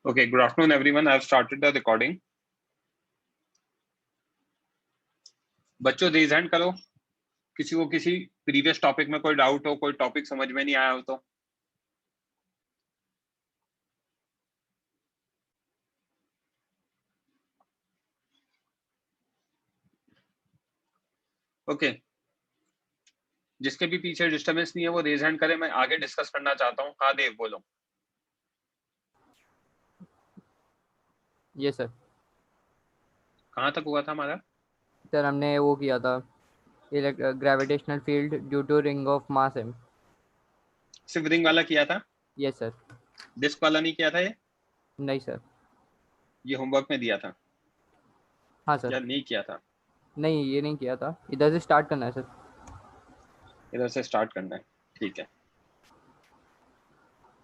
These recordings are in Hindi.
Okay, good afternoon, everyone. I've started the recording. बच्चों रेज हैंड करो, किसी को किसी प्रीवियस टॉपिक में कोई डाउट हो, कोई टॉपिक समझ में नहीं आया हो तो। ओके, जिसके भी पीछे डिस्टर्बेंस नहीं है वो रेज हैंड करे, मैं आगे डिस्कस करना चाहता हूँ। हाँ देव, बोलो। ये सर कहाँ तक हुआ था हमारा? सर हमने वो किया था gravitational field due to ring of mass M. सिर्फ रिंग वाला किया था, ये सर। डिस्क वाला नहीं किया था। नहीं सर। ये होमवर्क में दिया था हाँ सर। या नहीं किया था? नहीं, ये नहीं किया था, इधर से स्टार्ट करना है सर। इधर से स्टार्ट करना है, ठीक है,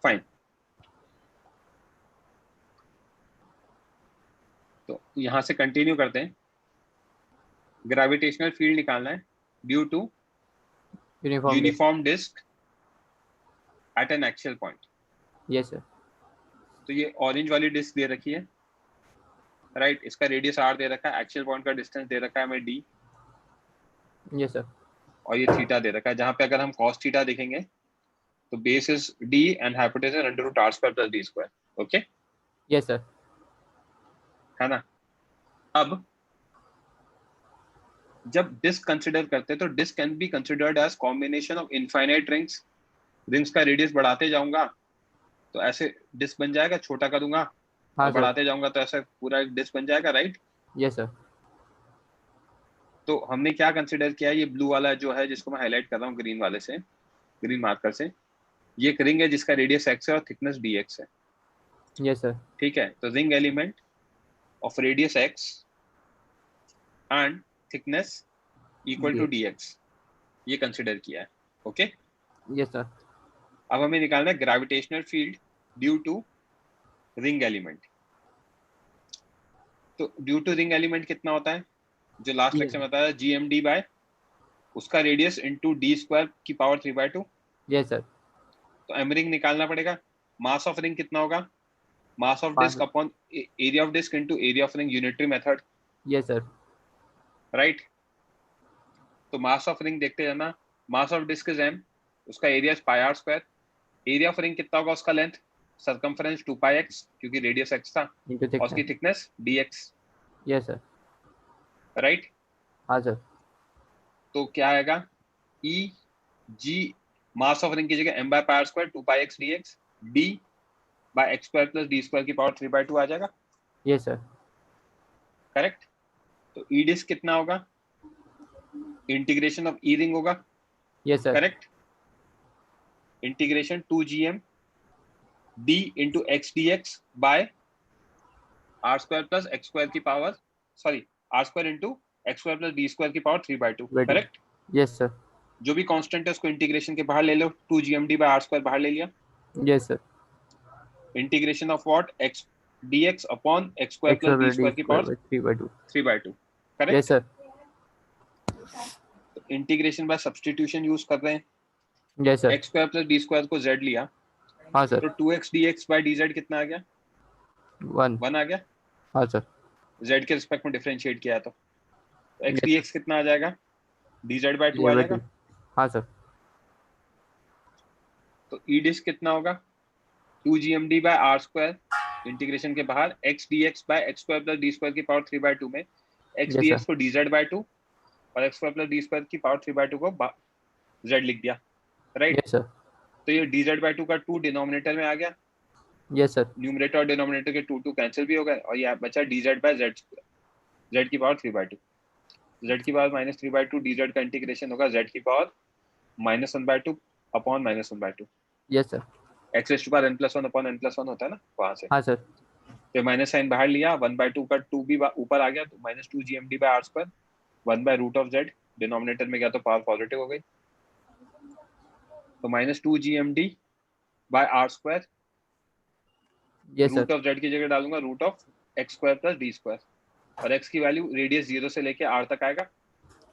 फाइन। तो यहाँ से कंटिन्यू करते हैं। ग्रेविटेशनल फील्ड निकालना है due to uniform disc at an axial point. ये सर। तो ये ऑरेंज वाली डिस्क दे रखी है, राइट। इसका रेडियस r दे रखा है, एक्सियल पॉइंट का डिस्टेंस दे रखा है हमें d, ये सर। और ये थीटा दे रखा है, जहां पे अगर हम cos थीटा देखेंगे तो base is d and hypotenuse is under root r square plus d square. Okay, ये सर। है ना। अब जब डिस्क कंसिडर करते हैं तो disc can be considered as combination of infinite rings. Rings का रेडियस बढ़ाते जाऊंगा तो ऐसे डिस्क बन जाएगा, छोटा करूंगा हाँ और सर। बढ़ाते जाऊंगा तो ऐसा पूरा एक डिस्क बन जाएगा, राइट। ये सर। तो हमने क्या कंसिडर किया, ये ब्लू वाला जो है जिसको मैं हाईलाइट कर रहा हूँ ग्रीन वाले से, ग्रीन मार्कर से, ये एक रिंग है जिसका रेडियस x है और थिकनेस dx है। ये सर। ठीक है, तो ring element of radius x and thickness equal to dx, ये कंसिडर किया है। ओके, ये सर। अब हमें निकालना है gravitational field due to ring element. तो ड्यू टू रिंग एलिमेंट कितना होता है, जो लास्ट लेक्चर में बताया, gmd बाय उसका रेडियस इंटू डी स्क्वायर की पावर 3/2। ये सर। तो एम रिंग निकालना पड़ेगा। मास ऑफ रिंग कितना होगा, mass of disc upon area of disc into area of ring, unitary method, ये सर। राइट। तो मास ऑफ रिंग देखते जाना, mass of disc is m, उसका area pi R square, area of ring कितना होगा, उसका लेंथ सरकमफरेंस 2πx क्योंकि रेडियस x था, और उसकी थिकनेस dx। ये सर। राइट। हाँ सर। तो क्या आएगा, e g mass of ring की जगह m by pi R square 2πx dx, d by x square plus d square की पावर 3/2 आ जाएगा। ये सर। करेक्ट। तो ई डिस्क कितना होगा, इंटीग्रेशन ऑफ ई रिंग होगा। ये sir. Correct, integration 2gm d into x d x by R square plus x square की power, sorry, R square into x square plus D square की पावर 3/2। करेक्ट। Yes sir. जो भी कांस्टेंट है उसको इंटीग्रेशन के बाहर ले लो, 2gmd बाय आर स्क्वायर बाहर ले लिया। Yes sir. Integration of what, x dx upon x square plus D square की पावर 3/2। करेक्ट। Yes sir. तो इंटीग्रेशन बाय सब्स्टिट्यूशन यूज कर रहे हैं। Yes sir. X square plus D square को z लिया, हाँ सर। तो 2x dx बाय dz कितना आ गया, 1 आ गया। हाँ सर। z के रिस्पेक्ट में डिफरेंशिएट किया तो x dx कितना आ जाएगा, dz बाय 2 आ जाएगा। हाँ सर। तो ई डिस्क कितना होगा, 2gmd by R square, integration के बाहर x dx by X square plus D square की पावर 3/2 में x dx को dz बाय 2 और X square plus D square की पावर 3/2 को z लिख दिया, राइट। Yes sir. तो ये dz बाय 2 का 2 डिनोमिनेटर में आ गया। Yes sir. न्यूमरेटर और डिनोमिनेटर के 2 कैंसिल भी हो गए, और ये बचा dz by z square, z की पावर 3/2, z की पावर -3/2, dz का इंटीग्रेशन होगा z की पावर -1/2 upon -1/2। Yes sir. X raise to power n+1 upon n+1 होता है ना, वहां से। हाँ सर। तो माइनस साइन बाहर लिया, 1/2 का 2 भी ऊपर आ गया, तो -2gmd by R square 1/√z, denominator में गया तो पावर पॉजिटिव हो गई, तो -2gmd by R square, root of z की जगह डालूंगा root of X square plus D square, और x की वैल्यू रेडियस 0 से लेके r तक आएगा।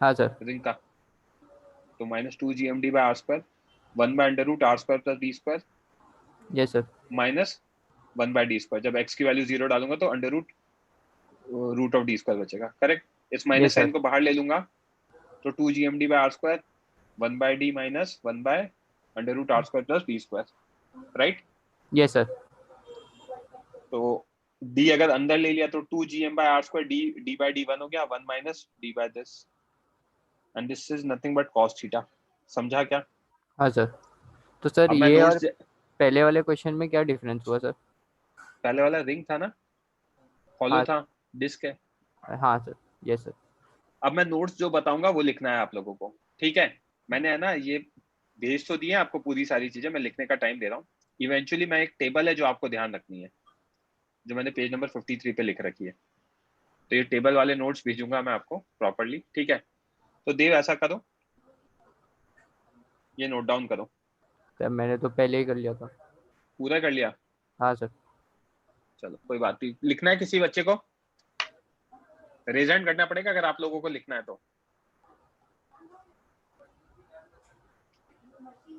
हाँ सर। रिंग का, तो -2gmd by R square 1/√r square plus D square yes sir. Minus 1 by D square. जब x की वैल्यू 0 डालूंगा तो under root of D square बचेगा, करेक्ट। इस माइनस यस साइन सर। को बाहर ले लूंगा तो 2 GMD by R square 1 by D minus 1 by under root R square plus D square, right. Yes sir. तो d अगर अंदर ले लिया तो 2 GM by R square D by D 1 हो गया, 1 minus D by this, and this is nothing but cos theta. समझा क्या? हाँ सर। तो सर अब मैं ये और नोट्स, पहले वाले क्वेश्चन में क्या डिफरेंस हुआ सर? पहले वाला रिंग था ना, हॉलो हाँ। था, डिस्क है। हाँ सर। Yes sir. अब मैं नोट्स जो बताऊंगा वो लिखना है आप लोगों को, ठीक है। मैंने है ना ये भेज तो दिए आपको पूरी सारी चीजें, मैं लिखने का टाइम दे रहा हूँ। इवेंचुअली मैं एक टेबल है जो आपको ध्यान रखनी है, जो मैंने पेज नंबर 53 पे लिख रखी है। तो ये टेबल वाले नोट्स भेजूंगा मैं आपको प्रॉपरली, ठीक है। तो देव ऐसा करो, ये नोट डाउन करो। सर मैंने तो पहले ही कर लिया था। पूरा कर लिया? हाँ सर। चलो कोई बात नहीं। लिखना है किसी बच्चे को? रेज हैंड करना पड़ेगा अगर आप लोगों को लिखना है तो।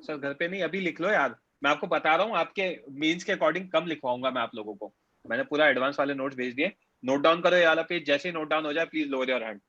सर घर पे नहीं, अभी लिख लो यार। मैं आपको बता रहा हूँ, आपके मीन्स के अकॉर्डिंग कम लिखवाऊंगा मैं आप लोगों को। मैंने पूरा एडवांस वाले नोट्स भेज दिए। नोट डाउन करो ये वाला पेज, जैसे ही नोट डाउन हो जाए प्लीज लोअर योर हैंड।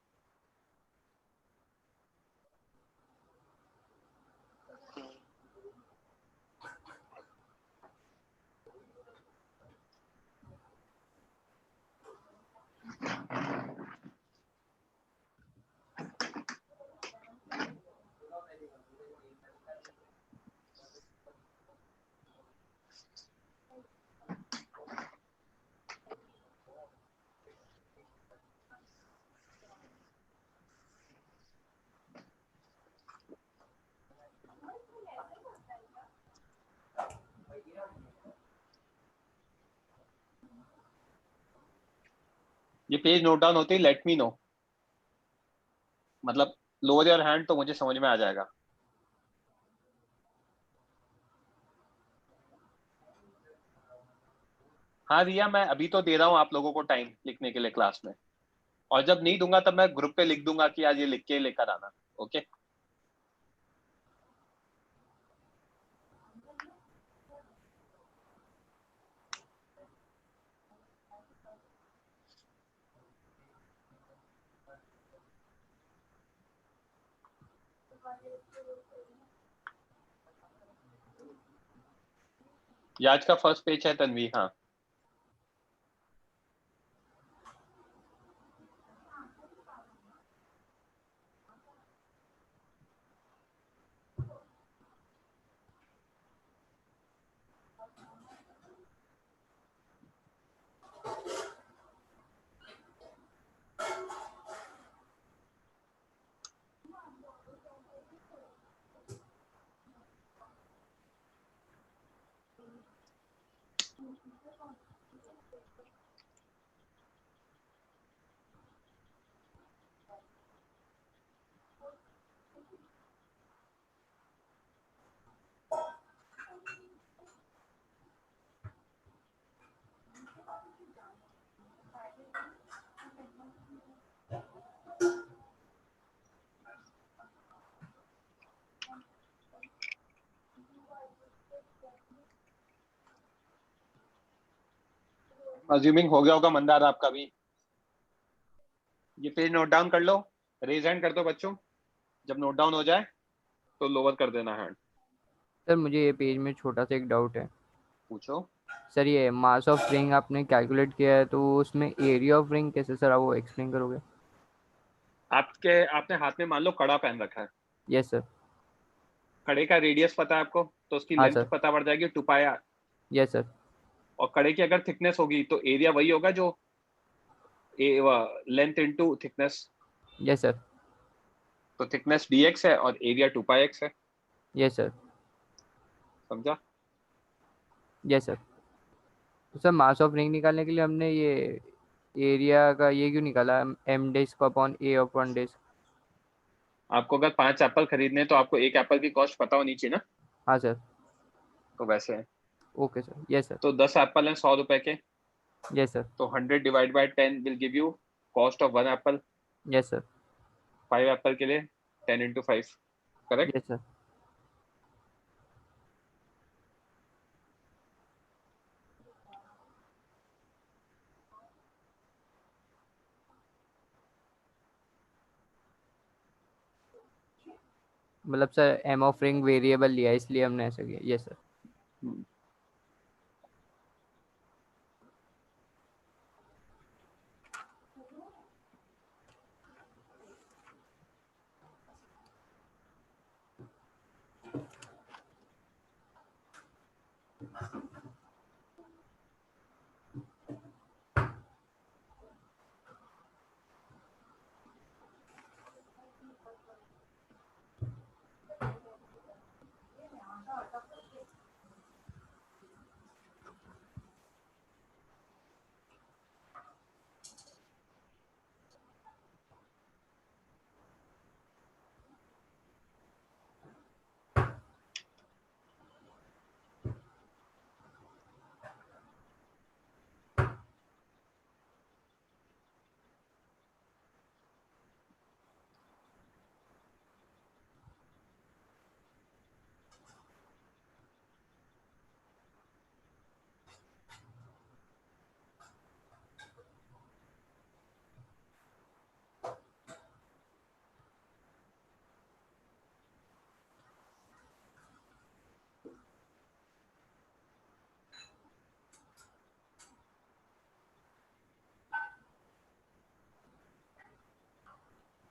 ये पेज नोट डाउन होते ही लेट मी नो, मतलब लोअर योर हैंड, तो मुझे समझ में आ जाएगा। हाँ रिया, मैं अभी तो दे रहा हूँ आप लोगों को टाइम लिखने के लिए क्लास में, और जब नहीं दूंगा तब मैं ग्रुप पे लिख दूंगा कि आज ये लिख के लेकर आना, ओके। ये आज का फर्स्ट पेज है तन्वी, हाँ। अज्यूमिंग हो गया होगा मंदार आपका भी। ये पेज नोट डाउन कर लो, रेज हैंड कर दो बच्चों, जब नोट डाउन हो जाए तो लोअर कर देना हैंड। सर मुझे ये पेज में छोटा सा एक डाउट है। पूछो। सर ये मास ऑफ रिंग आपने कैलकुलेट किया है, तो उसमें एरिया ऑफ रिंग कैसे सर, आप वो एक्सप्लेन करोगे? आपने हाथ में मान लो कड़ा पहन रखा है, यस सर। कड़े का रेडियस पता है आपको, तो उसकी हाँ लेंथ सर। पता पड़ जाएगी 2 पाई। Yes sir. और कड़े की अगर थिकनेस होगी तो एरिया वही होगा जो length into thickness. Yes sir. तो थिकनेस dx है और एरिया 2 पाई x है। Yes sir. समझा? Yes sir. तो सर मास ऑफ रिंग निकालने के लिए हमने ये एरिया का ये क्यों निकाला, एम डेज को अपॉन ए अपॉन डेज? आपको अगर 5 एप्पल खरीदने हैं तो आपको एक एप्पल की कॉस्ट पता होनी चाहिए ना, हाँ सर। तो वैसे है। Okay sir. Yes sir. तो 10 एप्पल हैं 100 रुपए के, यस सर। तो 100 divide by 10 will give you cost of 1 apple. Yes sir. 5 apple के लिए 10 × 5, करेक्ट। Yes sir. मतलब sir M of ring variable लिया इसलिए हमने ऐसा किया। यस सर।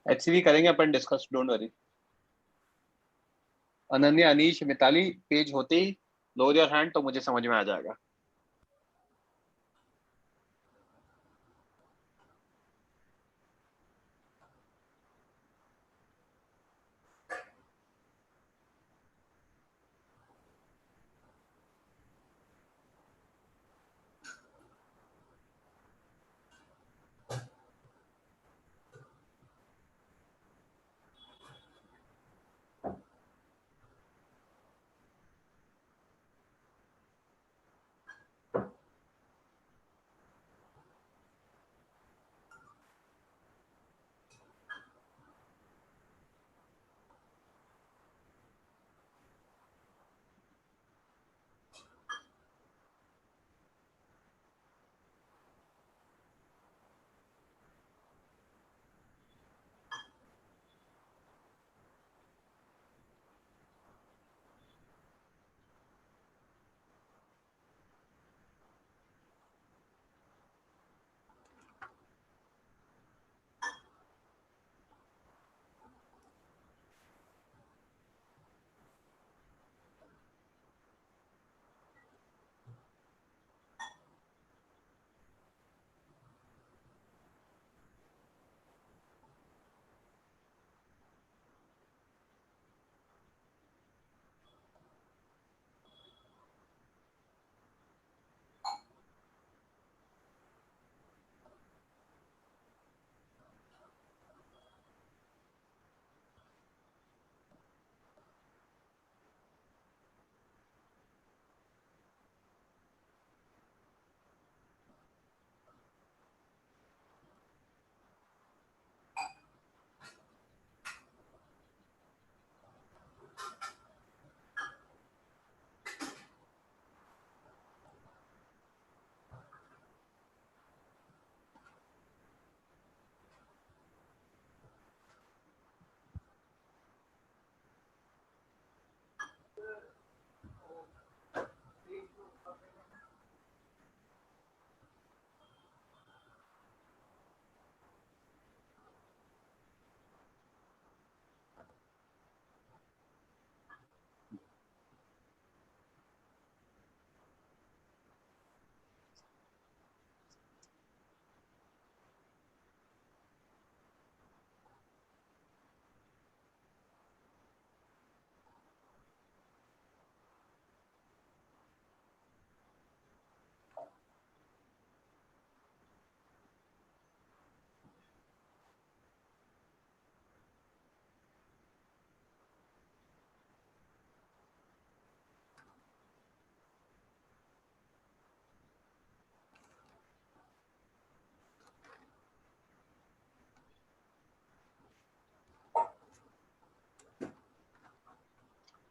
HCV करेंगे अपन discuss, don't worry. Ananya, Anish, Mitali, page होते ही लोअर योर हैंड तो मुझे समझ में आ जाएगा।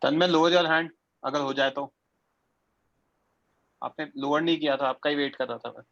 तन्मय, लोअर योर हैंड अगर हो जाए तो। आपने लोअर नहीं किया था, आपका ही वेट कर रहा था मैं।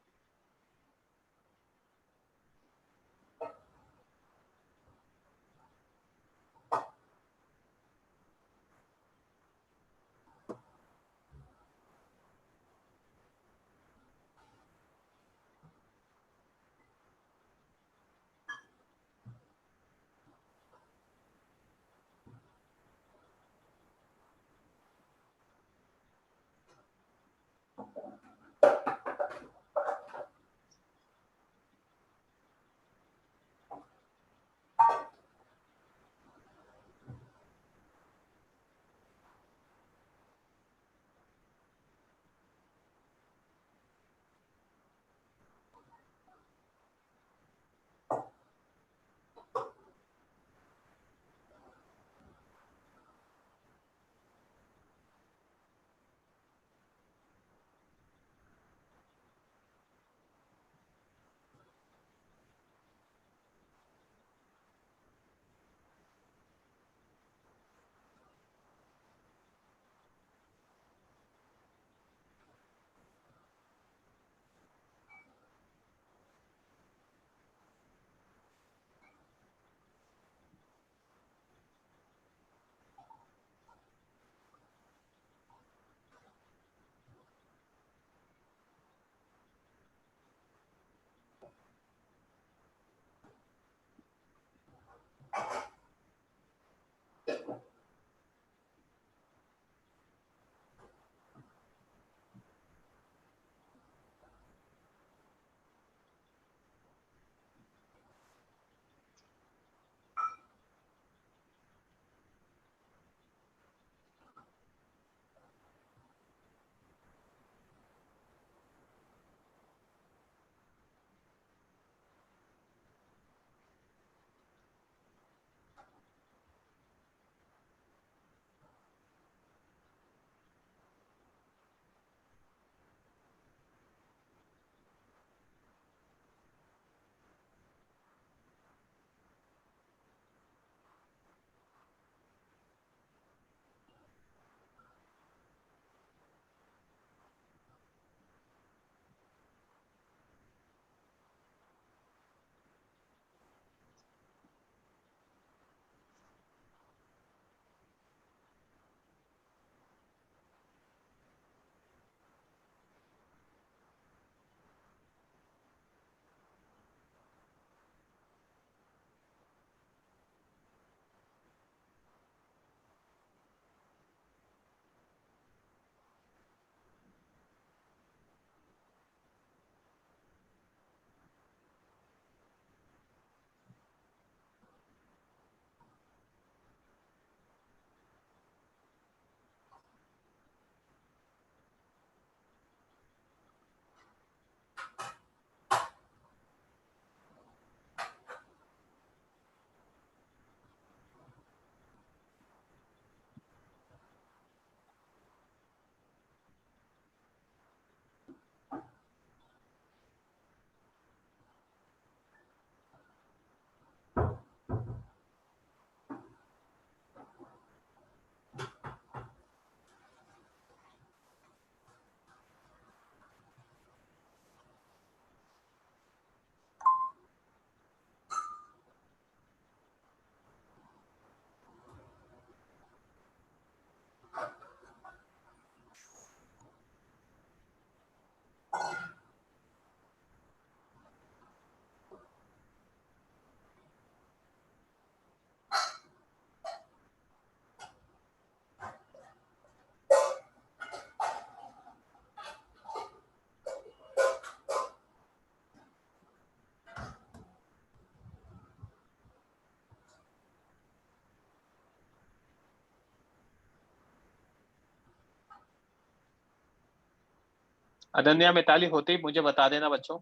अनन्या मिताली होते ही मुझे बता देना बच्चों।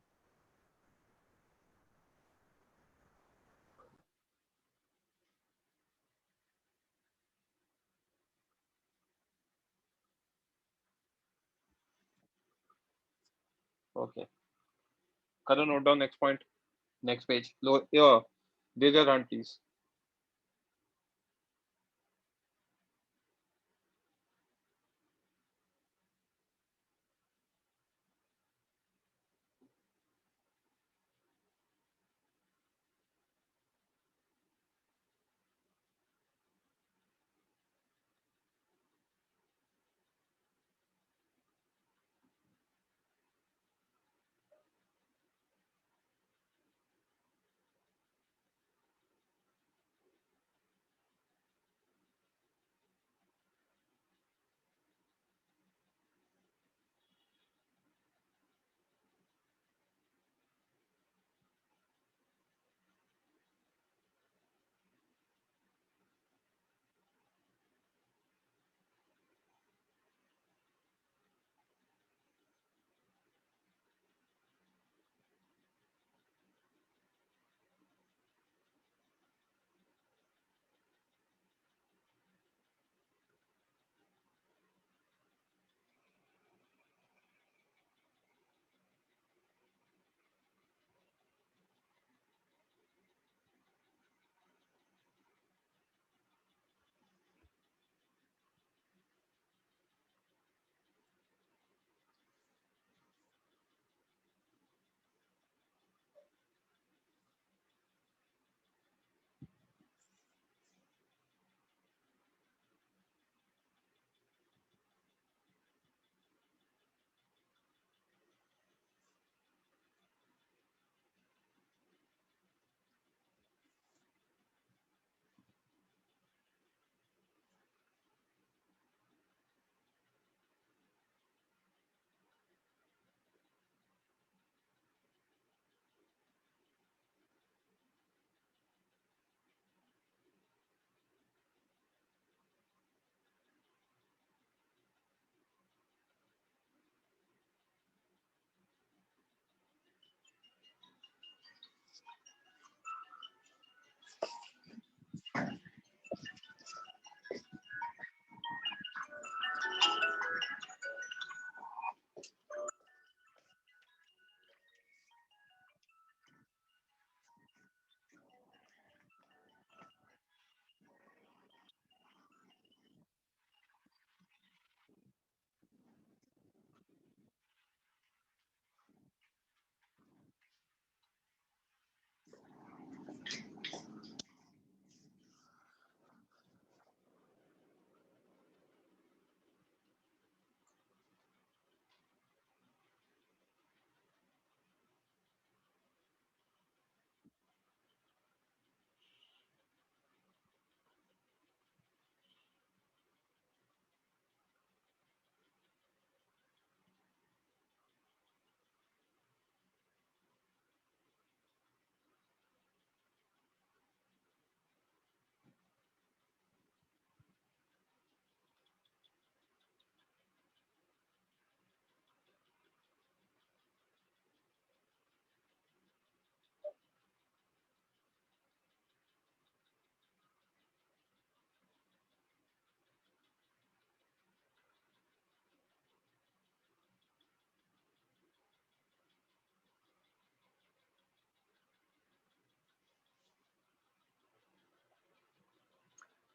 ओके, करो note down next point, next page लो, यो दे योर हैंड प्लीज।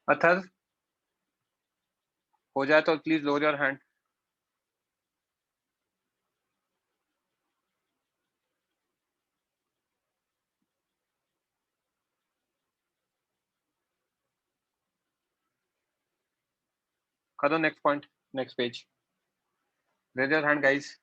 अथर हो जाए तो प्लीज लोअर योर हैंड। करो next point, next page. Raise your hand guys.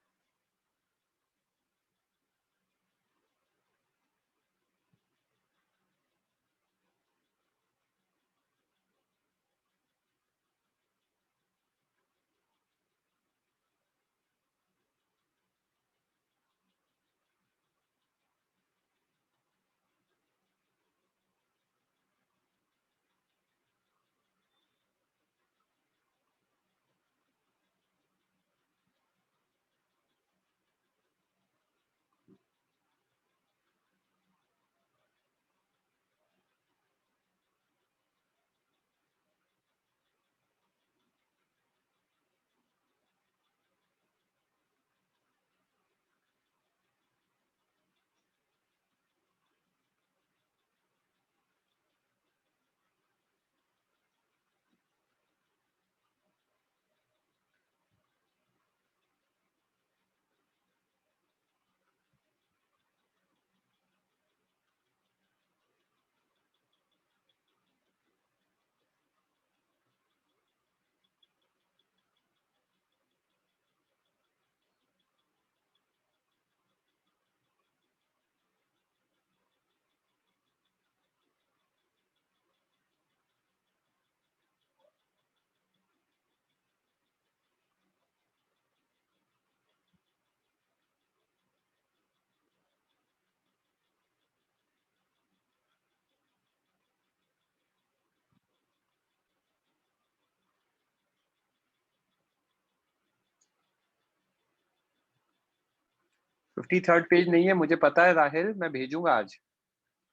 Fifty third page नहीं है, मुझे पता है राहिल, मैं भेजूंगा आज,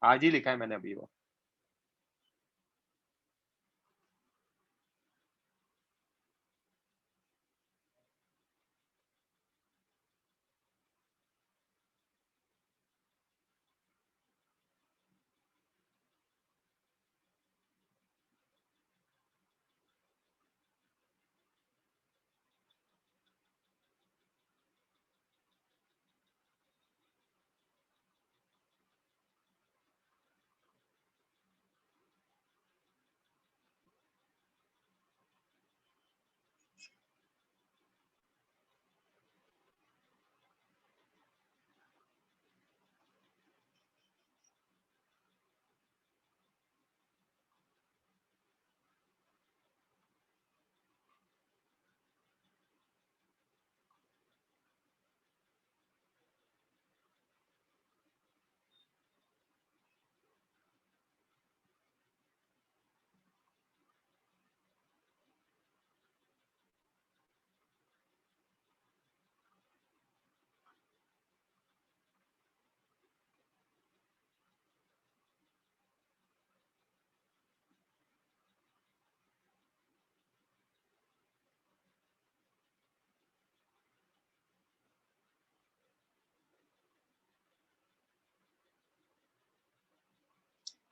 आज ही लिखा है मैंने अभी वो।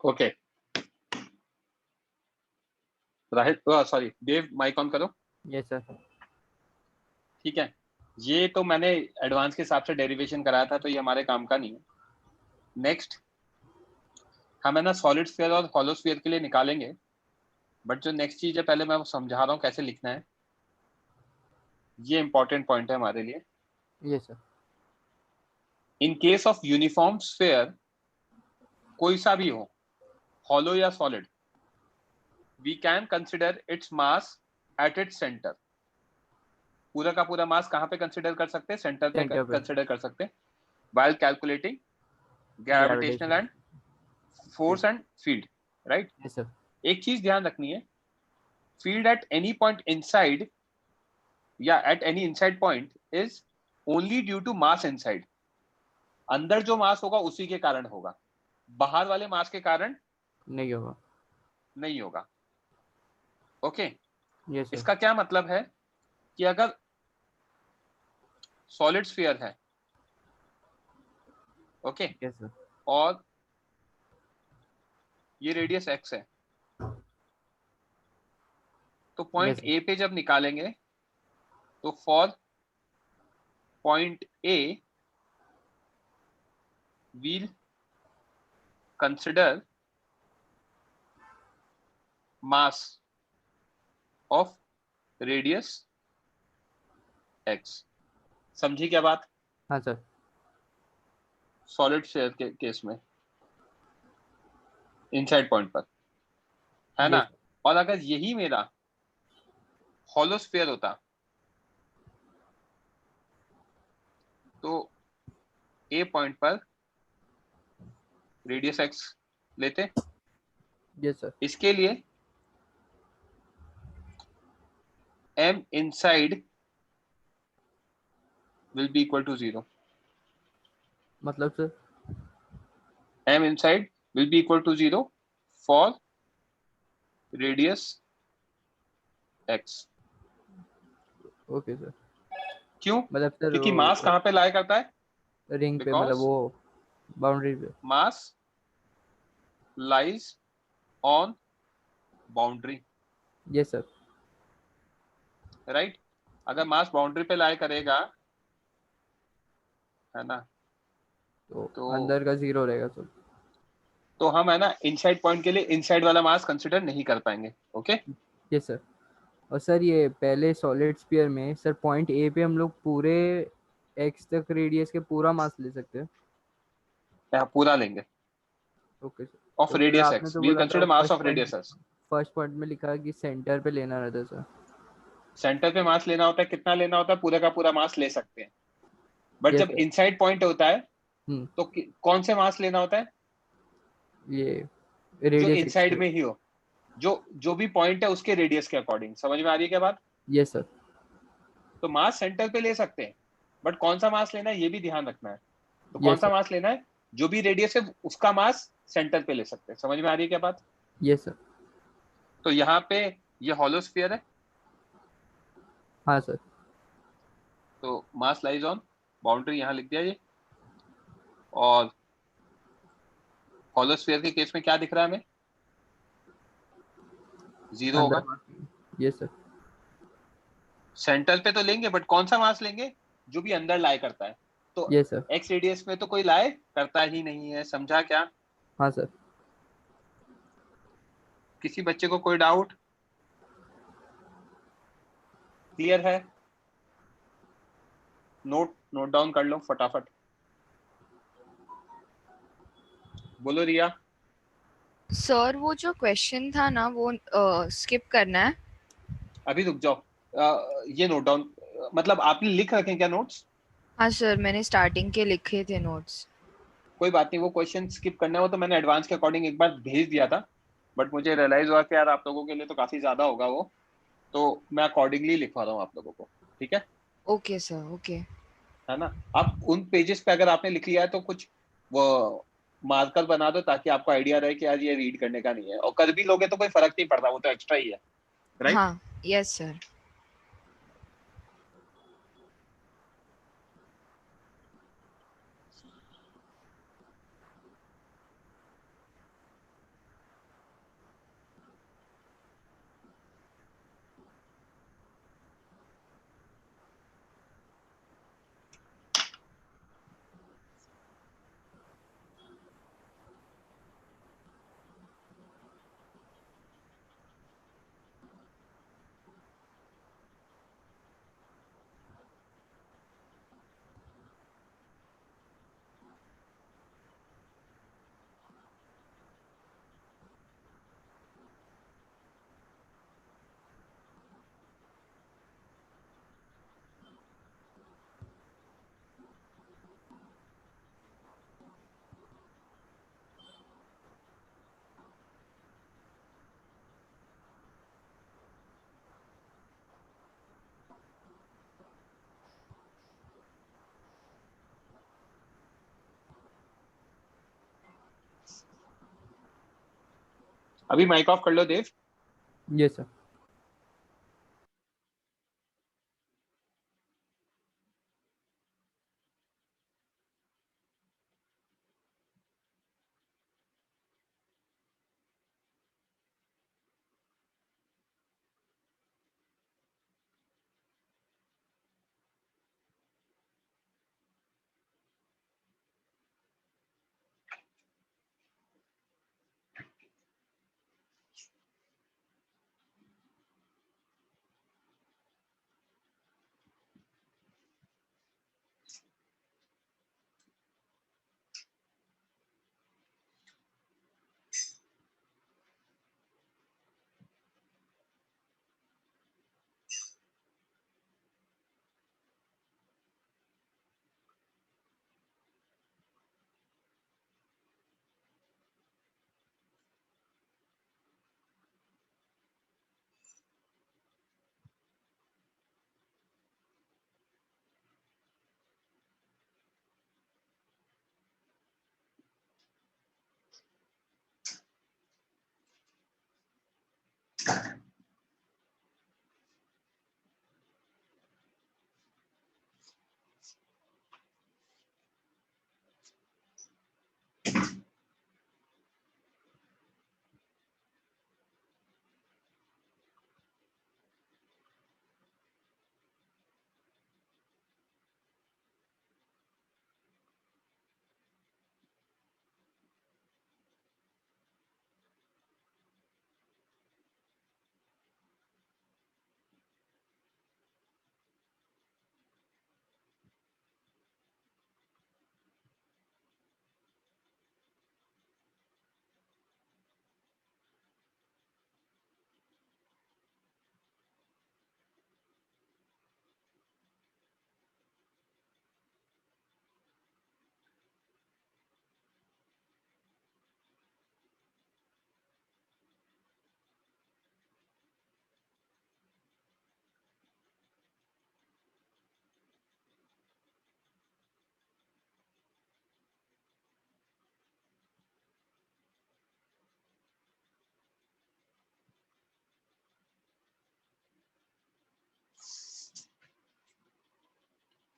Okay Rahil, sorry Dev, mic on करो। Yes sir. ठीक है, ये तो मैंने एडवांस के हिसाब से डेरिवेशन कराया था, तो ये हमारे काम का नहीं है। नेक्स्ट हम है ना सॉलिड स्फीयर और हॉलो स्फीयर के लिए निकालेंगे, बट जो नेक्स्ट चीज है पहले मैं वो समझा रहा हूँ कैसे लिखना है, ये इंपॉर्टेंट पॉइंट है हमारे लिए। Yes sir. In case of uniform sphere, कोई सा भी हो, हॉलो या solid, we can consider its mass at its centre. पूरा का पूरा मास कहाँ पे कंसिडर कर सकते हैं? सेंटर पे सेंटर पे। कंसिडर कर सकते हैं, while calculating gravitational gravitation. and force and field, right? Yes sir. एक चीज ध्यान रखनी है, field at any point inside या at any inside point is only due to mass inside। अंदर जो मास होगा उसी के कारण होगा, बाहर वाले मास के कारण नहीं होगा। नहीं होगा। Okay, yes sir. इसका क्या मतलब है कि अगर सॉलिड स्फीयर है, ओके, यस सर। और ये रेडियस x है, तो पॉइंट Yes, ए पे जब निकालेंगे तो for point A we'll consider mass of radius x। समझी क्या बात? हाँ सर। सॉलिड शेयर के केस में इनसाइड पॉइंट पर, है ना? Yes, और अगर यही मेरा हॉलो स्फीयर होता तो ए पॉइंट पर रेडियस एक्स लेते। yes sir. इसके लिए m inside will be equal to 0। मतलब sir? m inside will be equal to 0 for radius x। Okay sir. क्यों? मतलब सर क्योंकि मास वो कहाँ पे लाई करता है? रिंग पे, मतलब बिकॉज वो बाउंड्री पे। Mass lies on boundary, yes sir. Right? अगर मास बाउंड्री पे लाई करेगा, है ना, तो तो अंदर का 0 रहेगा सर। हम, है ना, इनसाइड पॉइंट के लिए इनसाइड वाला मास कंसिडर नहीं कर पाएंगे। ओके? Yes sir. और सर ये पहले सॉलिड स्फीयर में सर पॉइंट ए पे हम लोग पूरे एक्स तक रेडियस के पूरा मास ले सकते हैं। यहाँ पूरा लेंगे ओके सर। ऑफ तो सर रेडियस आपने एक्स, तो वी बोला था consider mass of radius x. First point में लिखा कि सेंटर पे लेना रहता है सर। सेंटर पे मास लेना होता है, कितना लेना होता है? पूरा का पूरा मास ले सकते हैं। बट यस जब सर। इनसाइड पॉइंट होता है हम्म। तो कौन से मास लेना होता है? ये जो रेडियस एक्स इनसाइड के। में ही हो, जो जो भी पॉइंट है उसके रेडियस के अकॉर्डिंग। समझ में आ रही है क्या बात? Yes sir. तो मास सेंटर पे ले सकते हैं, बट कौन सा मास लेना है ये भी ध्यान रखना है। तो कौन यस सा सर। मास लेना है? जो भी रेडियस है उसका मास सेंटर पे ले सकते हैं। समझ में आ रही है क्या बात? Yes sir. तो यहाँ पे ये हॉलो स्फीयर है, हाँ सर। तो मास लाइज ऑन बाउंड्री यहाँ लिख दिया ये। और हॉलो स्फीयर के केस में क्या दिख रहा है हमें? 0 अंदर होगा। मास। Yes sir. सेंटर पे तो लेंगे, बट कौन सा मास लेंगे? जो भी अंदर लाई करता है। तो यस सर। एक्स रेडियस में तो कोई लाई करता ही नहीं है। समझा क्या? हाँ सर। किसी बच्चे को कोई डाउट? क्लियर है? नोट नोट डाउन कर लो फटाफट। बोलो रिया। सर वो जो क्वेश्चन था ना वो स्किप करना है। अभी रुक जाओ। ये नोट डाउन, मतलब आपने लिख रखे हैं क्या नोट्स? हाँ सर, मैंने स्टार्टिंग के लिखे थे नोट्स। कोई बात नहीं, वो क्वेश्चन स्किप करना हो तो मैंने एडवांस के अकॉर्डिंग एक बार भेज दिया था, बट मुझे रियलाइज हुआ कि यार आप लोगों के लिए तो काफी ज्यादा होगा वो, तो मैं अकॉर्डिंगली लिखवा रहा हूँ आप लोगों को। ठीक है? Okay sir, okay. है ना? आप उन पेजेस पे अगर आपने लिख लिया है तो कुछ वो मार्कर बना दो, ताकि आपको आइडिया रहे कि यार ये रीड करने का नहीं है। और कर भी लोगे तो कोई फर्क नहीं पड़ता, वो तो एक्स्ट्रा ही है, राइट? हाँ, यस सर। अभी माइक ऑफ कर लो Dev. Yes sir.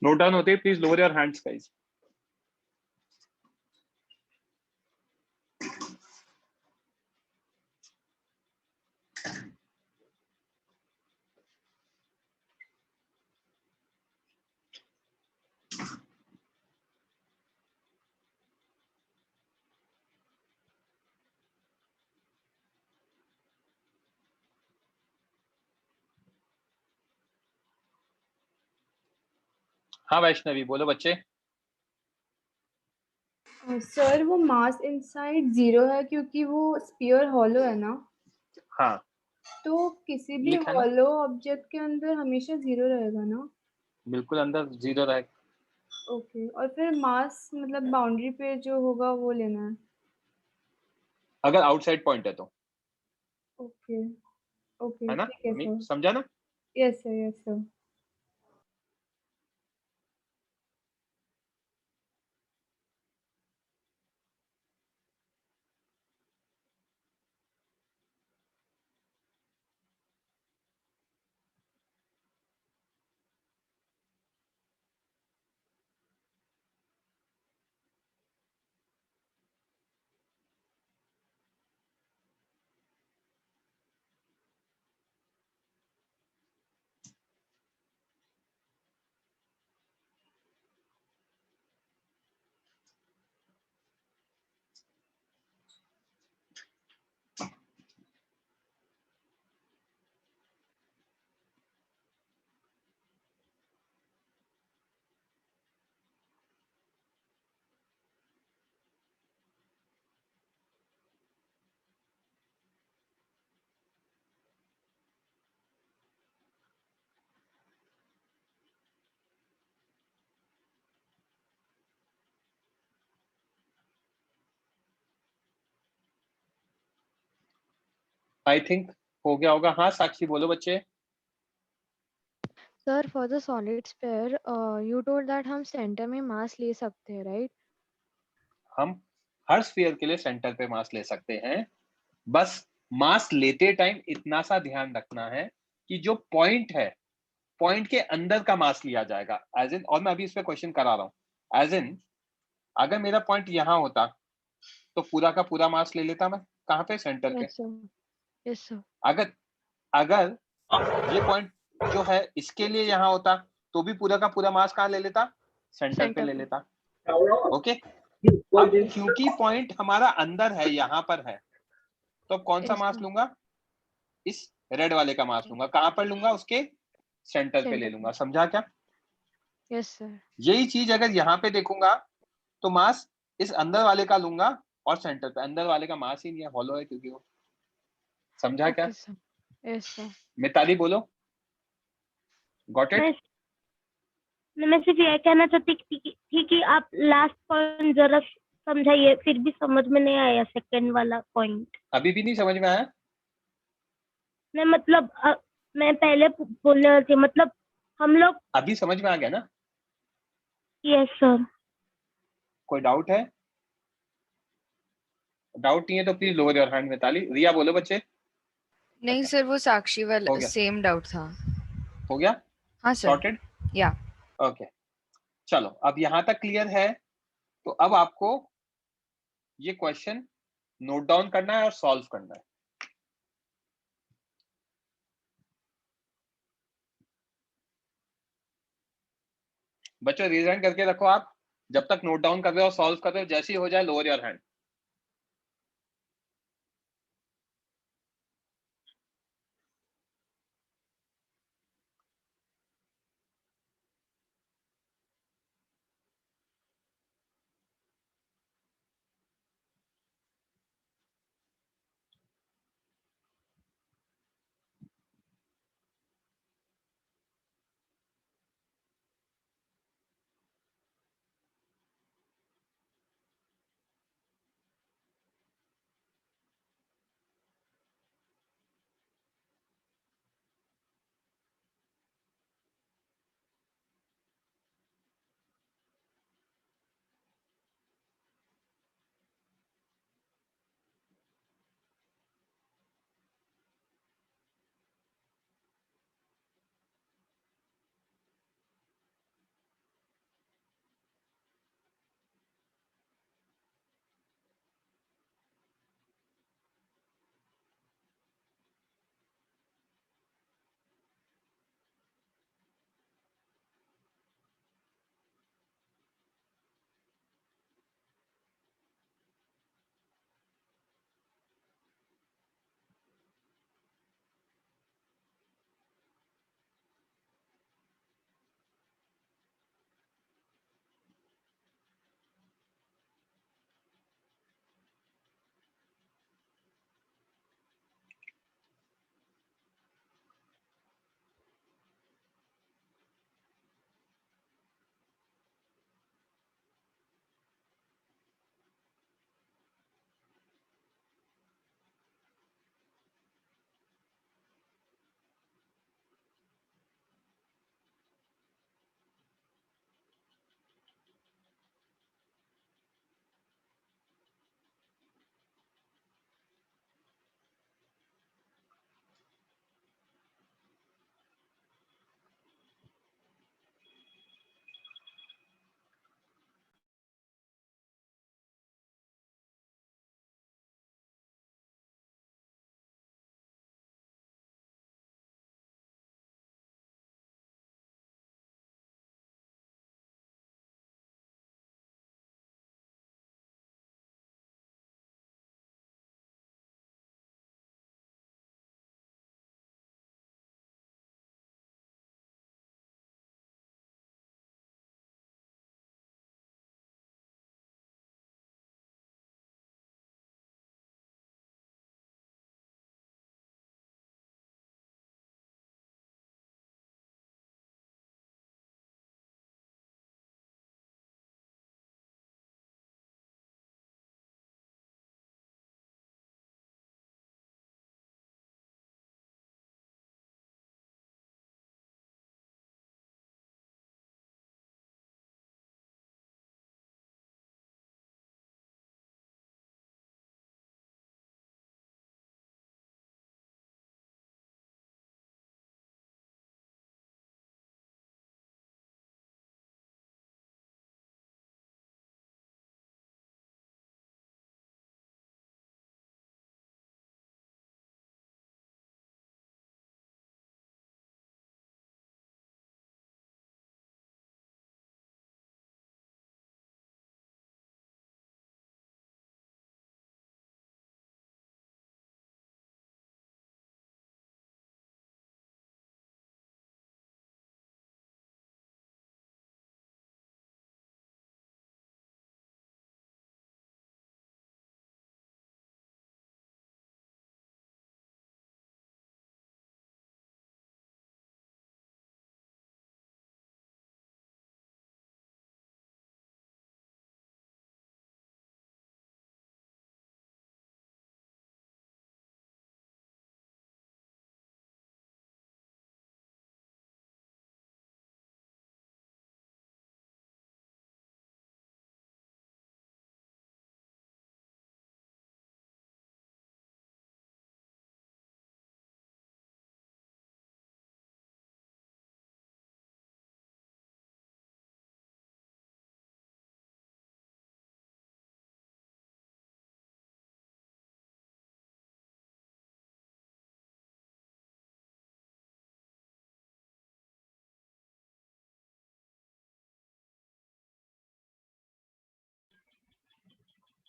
Note down होते ही please lower your hands guys. हाँ वैष्णवी बोलो बच्चे. सर वो मास इनसाइड 0 है क्योंकि वो स्फीयर हॉलो है ना, हाँ तो किसी भी लिखा है ना, हॉलो ऑब्जेक्ट के अंदर हमेशा 0 रहेगा ना. बिल्कुल अंदर 0 रहे. ओके, और फिर मास मतलब बाउंड्री पे जो होगा वो लेना है. अगर आउटसाइड पॉइंट है तो, ओके ओके, है ना, ठीक है सर. समझा ना. Yes sir, yes sir. I think हो गया होगा. हाँ साक्षी बोलो बच्चे. Sir, for the solid sphere, you told that हम center में mass ले सकते हैं, right? हम हर स्फीयर के लिए सेंटर पे मास ले सकते हैं. बस मास लेते टाइम इतना सा ध्यान रखना है कि जो पॉइंट है, पॉइंट के अंदर का मास लिया जाएगा. एज इन, और मैं अभी इस पे क्वेश्चन करा रहा हूं. एज इन, अगर मेरा पॉइंट यहां होता तो पूरा का पूरा मास ले लेता मैं. कहां पे? सेंटर पे. Yes, sir. Yes, sir. अगर अगर ये पॉइंट जो है इसके लिए यहां होता तो भी पूरा का पूरा मास कहां ले लेता? सेंटर पे Center ले पे. लेता. ओके. अब क्योंकि पॉइंट हमारा अंदर है, यहां पर है, तो अब कौन सा Yes, मास sir. लूंगा? इस रेड वाले का मास लूंगा. कहां पर लूंगा? उसके सेंटर पे ले Center लूंगा. पे. समझा क्या? Yes, sir. यही चीज अगर यहाँ पे देखूंगा तो मास इस अंदर वाले का लूंगा और सेंटर पे. अंदर वाले का मास ही नहीं है, हॉलो है क्योंकि वो. समझा क्या? Okay, sir. Yes, sir. Mitali बोलो. Got it? मैं सिर्फ ये कहना चाहती थी कि आप लास्ट पॉइंट जरा समझाइए, फिर भी समझ में नहीं आया सेकंड वाला पॉइंट. अभी भी नहीं समझ में आया? मैं मतलब मैं पहले बोलने वाली थी, मतलब हम लोग. अभी समझ में आ गया ना? Yes sir. कोई डाउट है? डाउट नहीं है तो please lower your hand. Mitali. Riya बोलो बच्चे. नहीं सर, वो साक्षी हो वाला गया. सेम डाउट था. हो गया? हाँ सर. सॉर्टेड? या. ओके. चलो अब यहां तक क्लियर है. तो अब आपको ये क्वेश्चन नोट डाउन करना है और सॉल्व करना है. बच्चों रेज हैंड करके रखो आप. जब तक नोट डाउन कर रहे हो, सॉल्व कर रहे हो, जैसे ही हो जाए लोअर योर हैंड.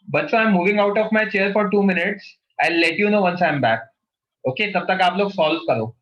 बच्चों, I am moving out of my chair for 2 minutes. I will let you know once I am back. Okay, तब तक आप लोग सॉल्व करो.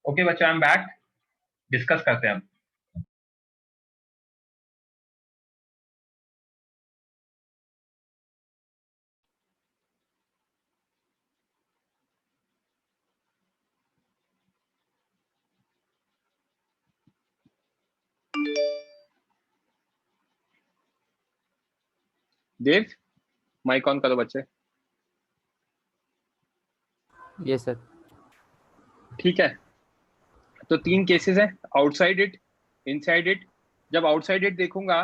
ओके बच्चों, आई एम बैक. डिस्कस करते हैं अब. देव, माइक ऑन करो बच्चे. Yes sir. ठीक है, तो 3 केसेस हैं. Outside it, inside it. जब आउटसाइड इट देखूंगा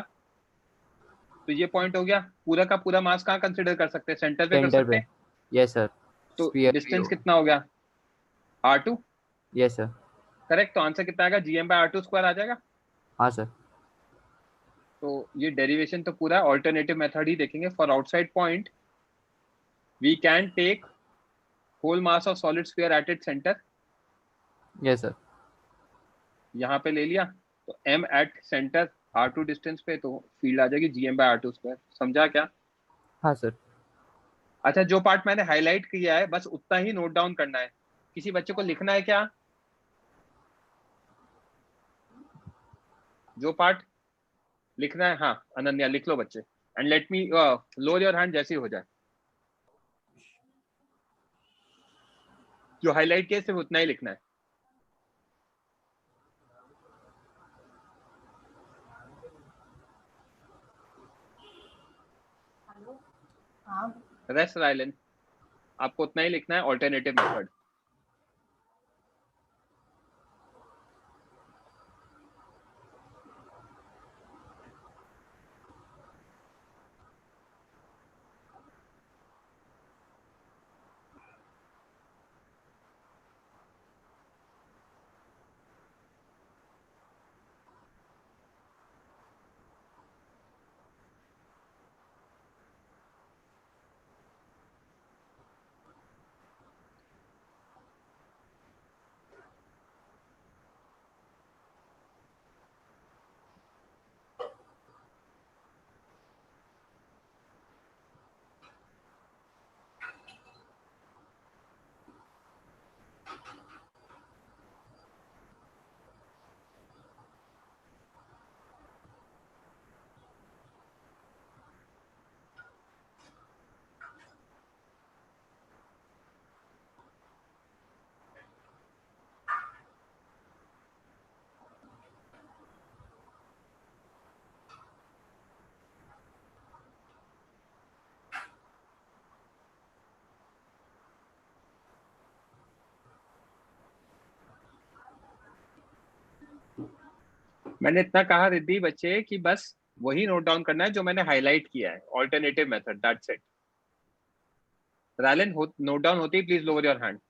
तो ये पॉइंट हो गया. पूरा का पूरा मास कहाँ कंसिडर कर सकते हैं? सेंटर पे कर सेंटर सकते पे. हैं. Yes sir. तो स्फीयर डिस्टेंस कितना हो गया? R2. Yes sir. करेक्ट. तो आंसर कितना आएगा? GM/R2 स्क्वायर आ जाएगा. हाँ सर. तो ये डेरिवेशन तो पूरा ऑल्टरनेटिव मेथड ही देखेंगे. For outside point we can take whole mass of solid sphere at it centre. Yes sir. यहाँ पे ले लिया तो M at centre R2 distance पे, तो फील्ड आ जाएगी GM/R2 स्क्वायर. समझा क्या? हाँ सर. अच्छा, जो पार्ट मैंने हाईलाइट किया है बस उतना ही नोट डाउन करना है. किसी बच्चे को लिखना है क्या? जो पार्ट लिखना है, हाँ अनन्या लिख लो बच्चे. And let me lower your hand जैसे ही हो जाए. जो हाईलाइट किया सिर्फ उतना ही लिखना है. रेस्ट राइलन. आपको उतना ही लिखना है ऑल्टरनेटिव मेथड। मैंने इतना कहा रिद्धि बच्चे कि बस वही नोट डाउन करना है जो मैंने हाईलाइट किया है, alternative method, that's it. Raylan note down होती, please lower your hand.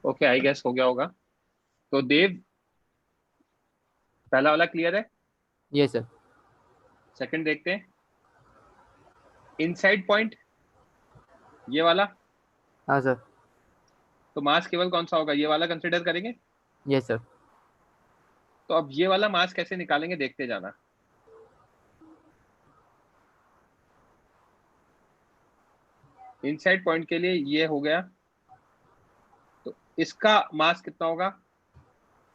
Okay, I guess हो गया होगा। तो देव, पहला वाला क्लियर है? Yes sir. सेकंड देखते हैं। इनसाइड पॉइंट, ये वाला। हाँ सर। तो मास केवल कौन सा होगा, ये वाला कंसिडर करेंगे? Yes sir. तो अब ये वाला मास कैसे निकालेंगे देखते जाना। इनसाइड पॉइंट के लिए ये हो गया, तो इसका मास कितना होगा?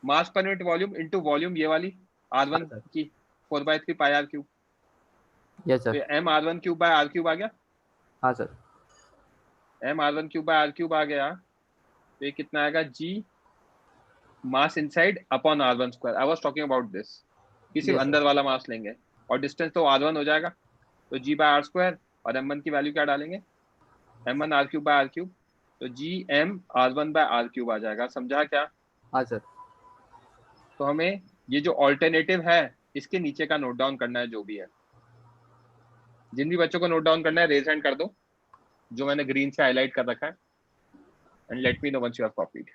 मास per unit volume into volume, ये वाली R1 हाँ, की 4/3 पाई R क्यूब। यस तो sir. M R1 cube by R cube आ गया। हाँ sir. M R1 cube by R cube आ गया। तो ये कितना आएगा? G mass inside upon R1 square. I was talking about this, किसी यस अंदर सर। वाला मास लेंगे और डिस्टेंस तो R1 हो जाएगा। तो G बाय R स्क्वायर, और M1 की वैल्यू क्या डालेंगे? M1 R cube by R cube. तो G M R1 बाय R क्यूब आ जाएगा। समझा क्या? हाँ सर। तो हमें ये जो ऑल्टरनेटिव है इसके नीचे का नोट डाउन करना है, जो भी है। जिन भी बच्चों को नोट डाउन करना है रेज हैंड कर दो, जो मैंने ग्रीन से हाईलाइट कर रखा है, and let me know once you have copied.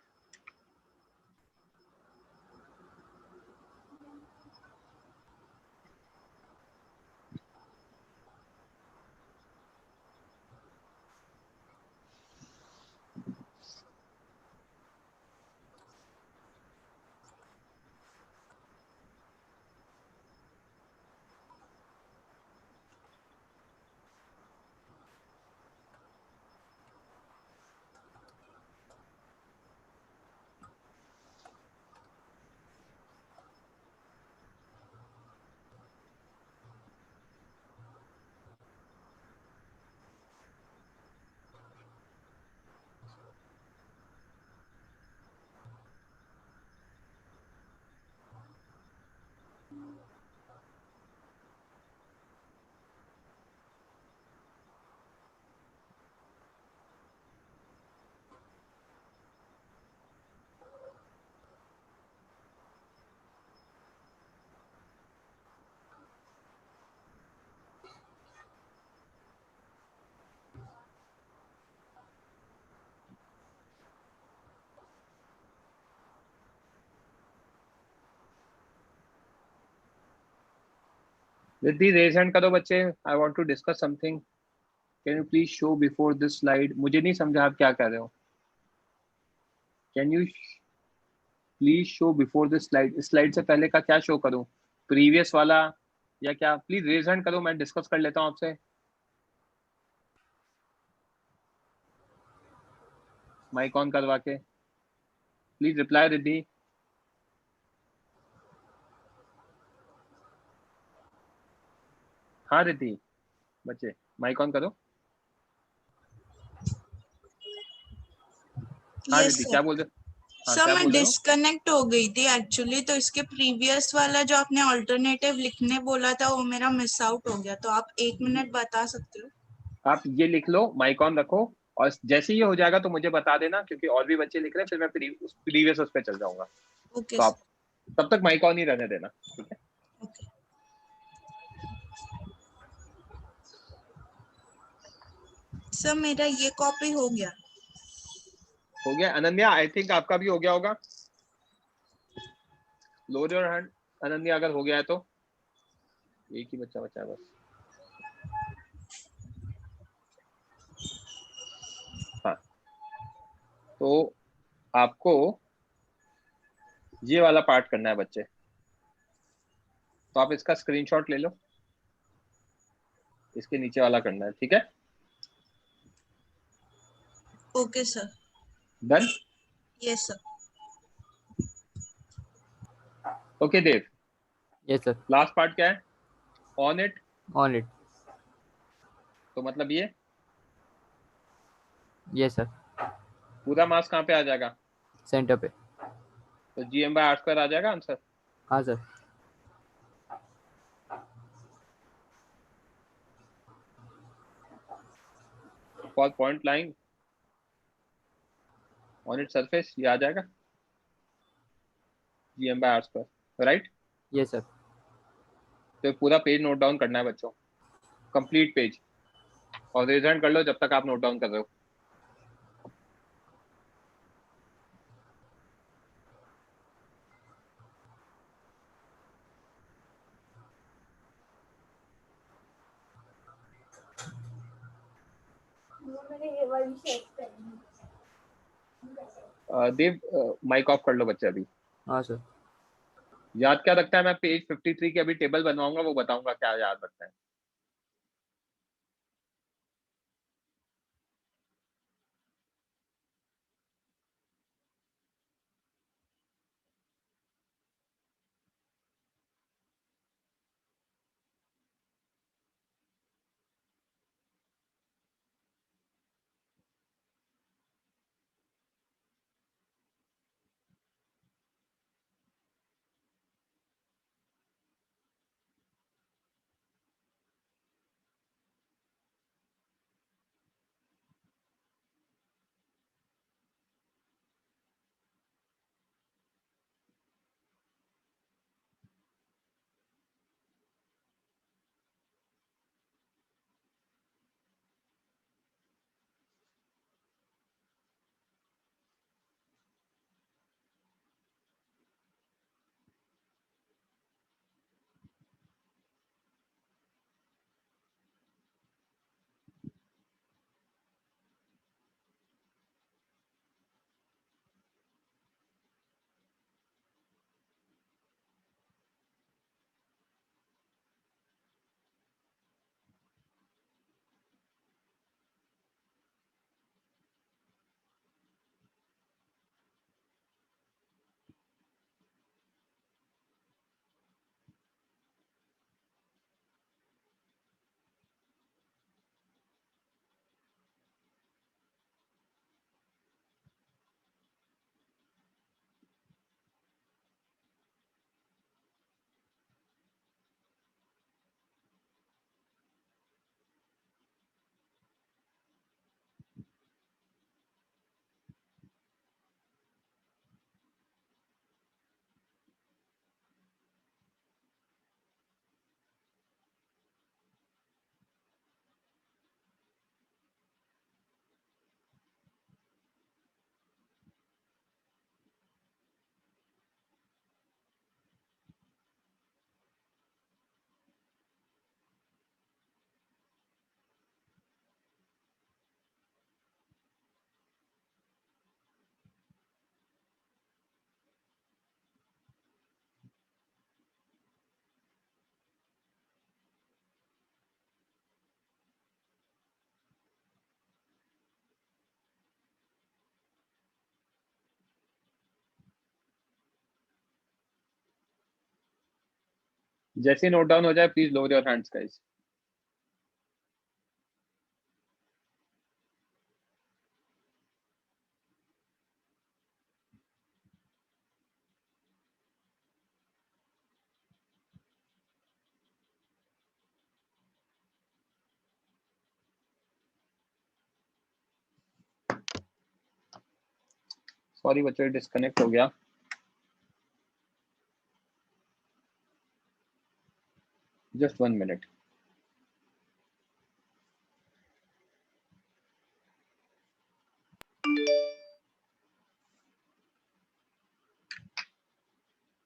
Riddhi raise hand करो बच्चे, I want to discuss something, can you please show before this slide. मुझे नहीं समझा आप क्या कह रहे हो। Can you please show before this slide, slide से पहले का क्या शो करूं, प्रीवियस वाला या क्या? प्लीज रेज हैंड करो, मैं डिस्कस कर लेता हूं आपसे। माइक ऑन करवा के प्लीज रिप्लाई रिद्धि। हाँ रिद्धि बच्चे माइक ऑन करो। हाँ यस रिद्धि सर। क्या बोल रहे हो? हाँ सर क्या मैं बोल रहे हो? डिस्कनेक्ट हो गई थी एक्चुअली, तो इसके प्रीवियस वाला जो आपने ऑल्टरनेटिव लिखने बोला था वो मेरा मिस आउट हो गया, तो आप 1 मिनट बता सकते हो? आप ये लिख लो, माइक ऑन रखो, और जैसे ही ये हो जाएगा तो मुझे बता देना, क्योंकि और भी बच्चे लिख रहे हैं, फिर मैं प्रीवियस उस पर चल जाऊंगा। ओके तो आप सर। तब तक माइक ऑन ही रहने देना, ठीक है? ओके सर, मेरा ये कॉपी हो गया। हो गया अनन्या, आई थिंक आपका भी हो गया होगा। लोअर योर हैंड अनन्या, अगर हो गया है तो। एक ही बच्चा बचा है बस। हाँ, तो आपको ये वाला पार्ट करना है बच्चे, तो आप इसका स्क्रीनशॉट ले लो, इसके नीचे वाला करना है, ठीक है? Okay sir. Done. Yes sir. Okay Dev, yes sir. Last part क्या है? On it. On it. तो मतलब ये यस सर। पूरा मास कहाँ पे आ जाएगा? सेंटर पे। तो GM/R² आ जाएगा आंसर। हाँ sir. For point line on it surface, ये आ जाएगा GM/R², राइट? Yes sir. तो पूरा पेज नोट डाउन करना है बच्चों, कंप्लीट पेज, और रेज हैंड कर लो जब तक आप नोट डाउन कर रहे हो। देव माइक ऑफ कर लो बच्चे अभी। हाँ सर। याद क्या रखता है? मैं पेज 53 की अभी टेबल बनवाऊंगा, वो बताऊंगा क्या याद रखता है। जैसे नोट डाउन हो जाए please lower your hands guys. Sorry बच्चे, डिस्कनेक्ट हो गया। Just 1 minute.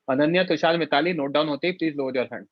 Ananya, Tushar, Mitali, note down होते ही please lower your hand.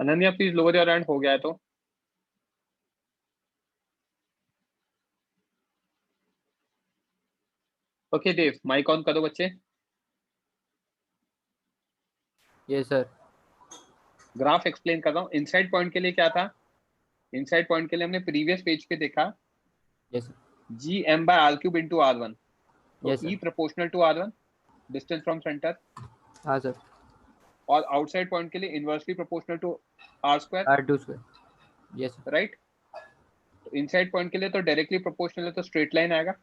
Ananya please lower your hand, हो गया है तो। ओके देव, माइक ऑन करो बच्चे। Yes sir. ग्राफ एक्सप्लेन कर रहा हूँ। इनसाइड पॉइंट के लिए क्या था? इनसाइड पॉइंट के लिए हमने प्रीवियस पेज पे देखा yes sir. G M by R cube into R1, तो यस ई sir. Proportional to R1 distance from centre, हाँ सर। और आउटसाइड पॉइंट के लिए inversely proportional to R square, R2 square. Yes sir. Right. तो इनसाइड पॉइंट के लिए तो डायरेक्टली प्रोपोर्शनल है, तो स्ट्रेट लाइन आएगा,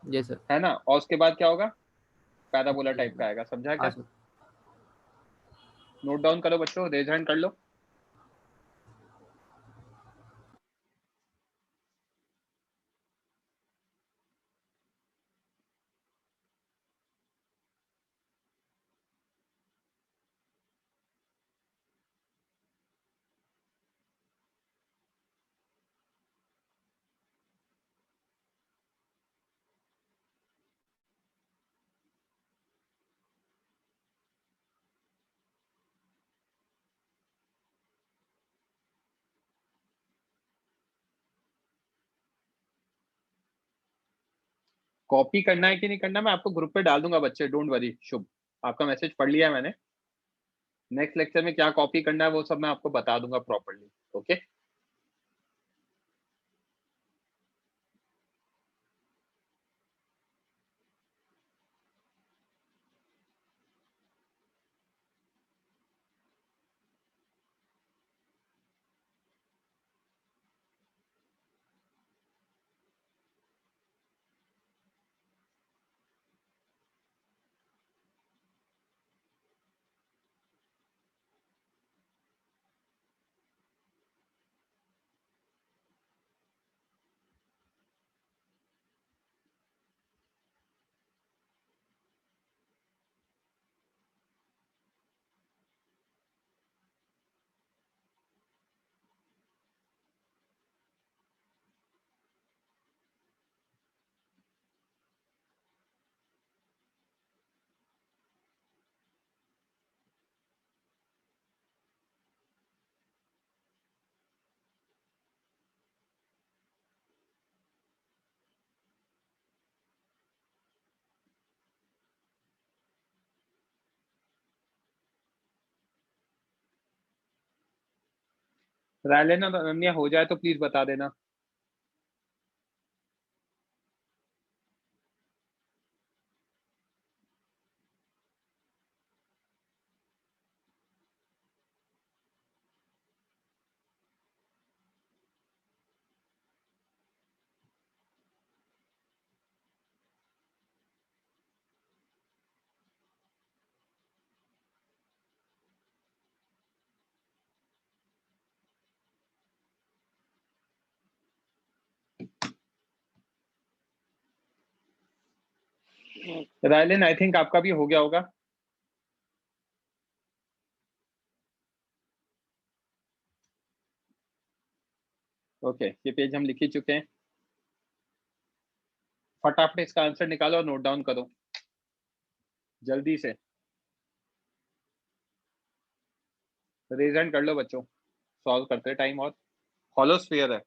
यस सर। है ना। और उसके बाद क्या होगा? पैराबोला टाइप का आएगा। समझा हाँ क्या? सर। नोट डाउन करो बच्चों, रेज हैंड कर लो। कॉपी करना है कि नहीं करना मैं आपको ग्रुप पे डाल दूंगा बच्चे, डोंट वरी। शुभ, आपका मैसेज पढ़ लिया मैंने। नेक्स्ट लेक्चर में क्या कॉपी करना है वो सब मैं आपको बता दूंगा प्रॉपरली। ओके, राय लेना। अनन्या हो जाए तो प्लीज बता देना। रायलेन, आई थिंक आपका भी हो गया होगा। ओके, ये पेज हम लिख ही चुके हैं। फटाफट इसका आंसर निकालो और नोट डाउन करो जल्दी से। रेज हैंड कर लो बच्चों, सॉल्व करते टाइम। और हॉलो स्फीयर है।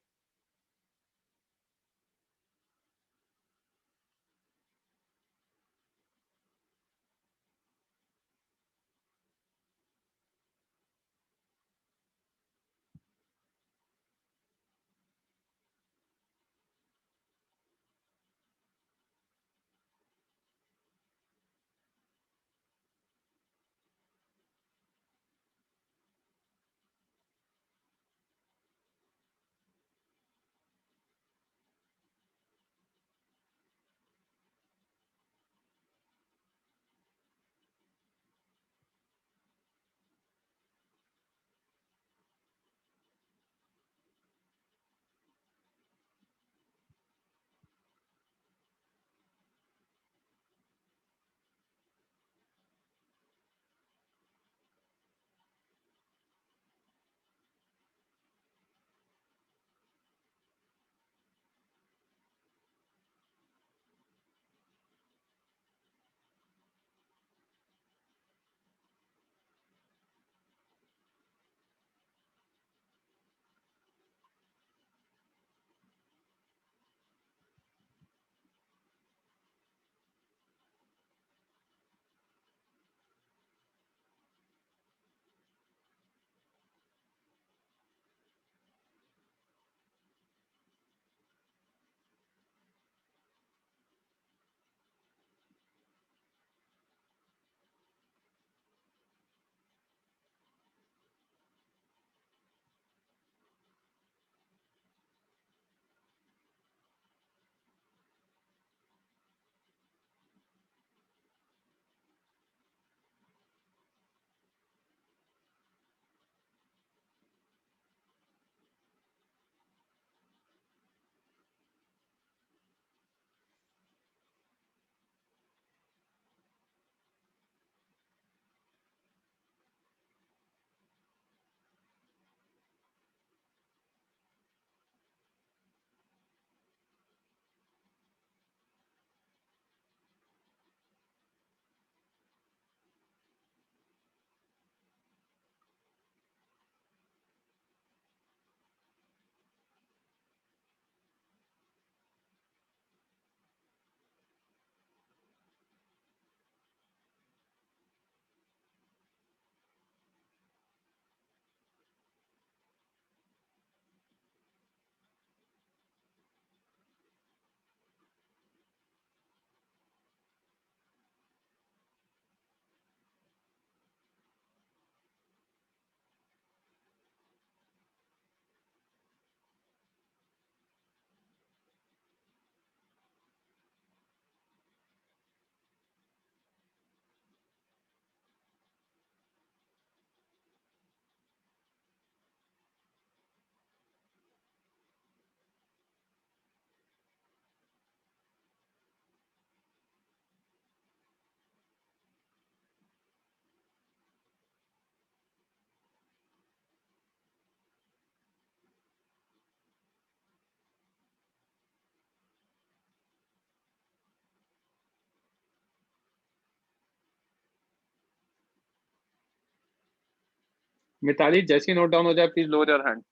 मिताली, जैसी नोट डाउन हो जाए please lower your hand.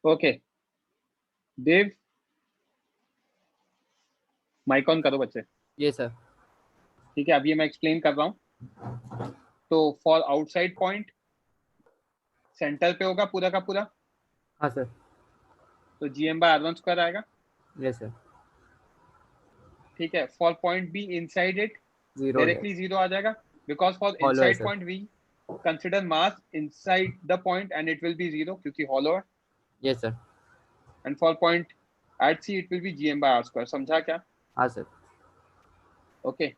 Okay Dev, mic on करो बच्चे। ये सर। ठीक है, अब ये मैं एक्सप्लेन कर रहा हूँ। तो फॉर आउटसाइड पॉइंट सेंटर पे होगा पूरा का पूरा, हाँ सर। तो GM/R1² आएगा। Yes sir. ठीक है, for point B inside it zero है। डायरेक्टली 0 आ जाएगा, बिकॉज फॉर Hollow है inside sir. Point B consider mass inside the point and it will be 0 क्योंकि hollow है. Yes sir. And for point at C it will be gm by r square. समझा क्या? हाँ सर. ओके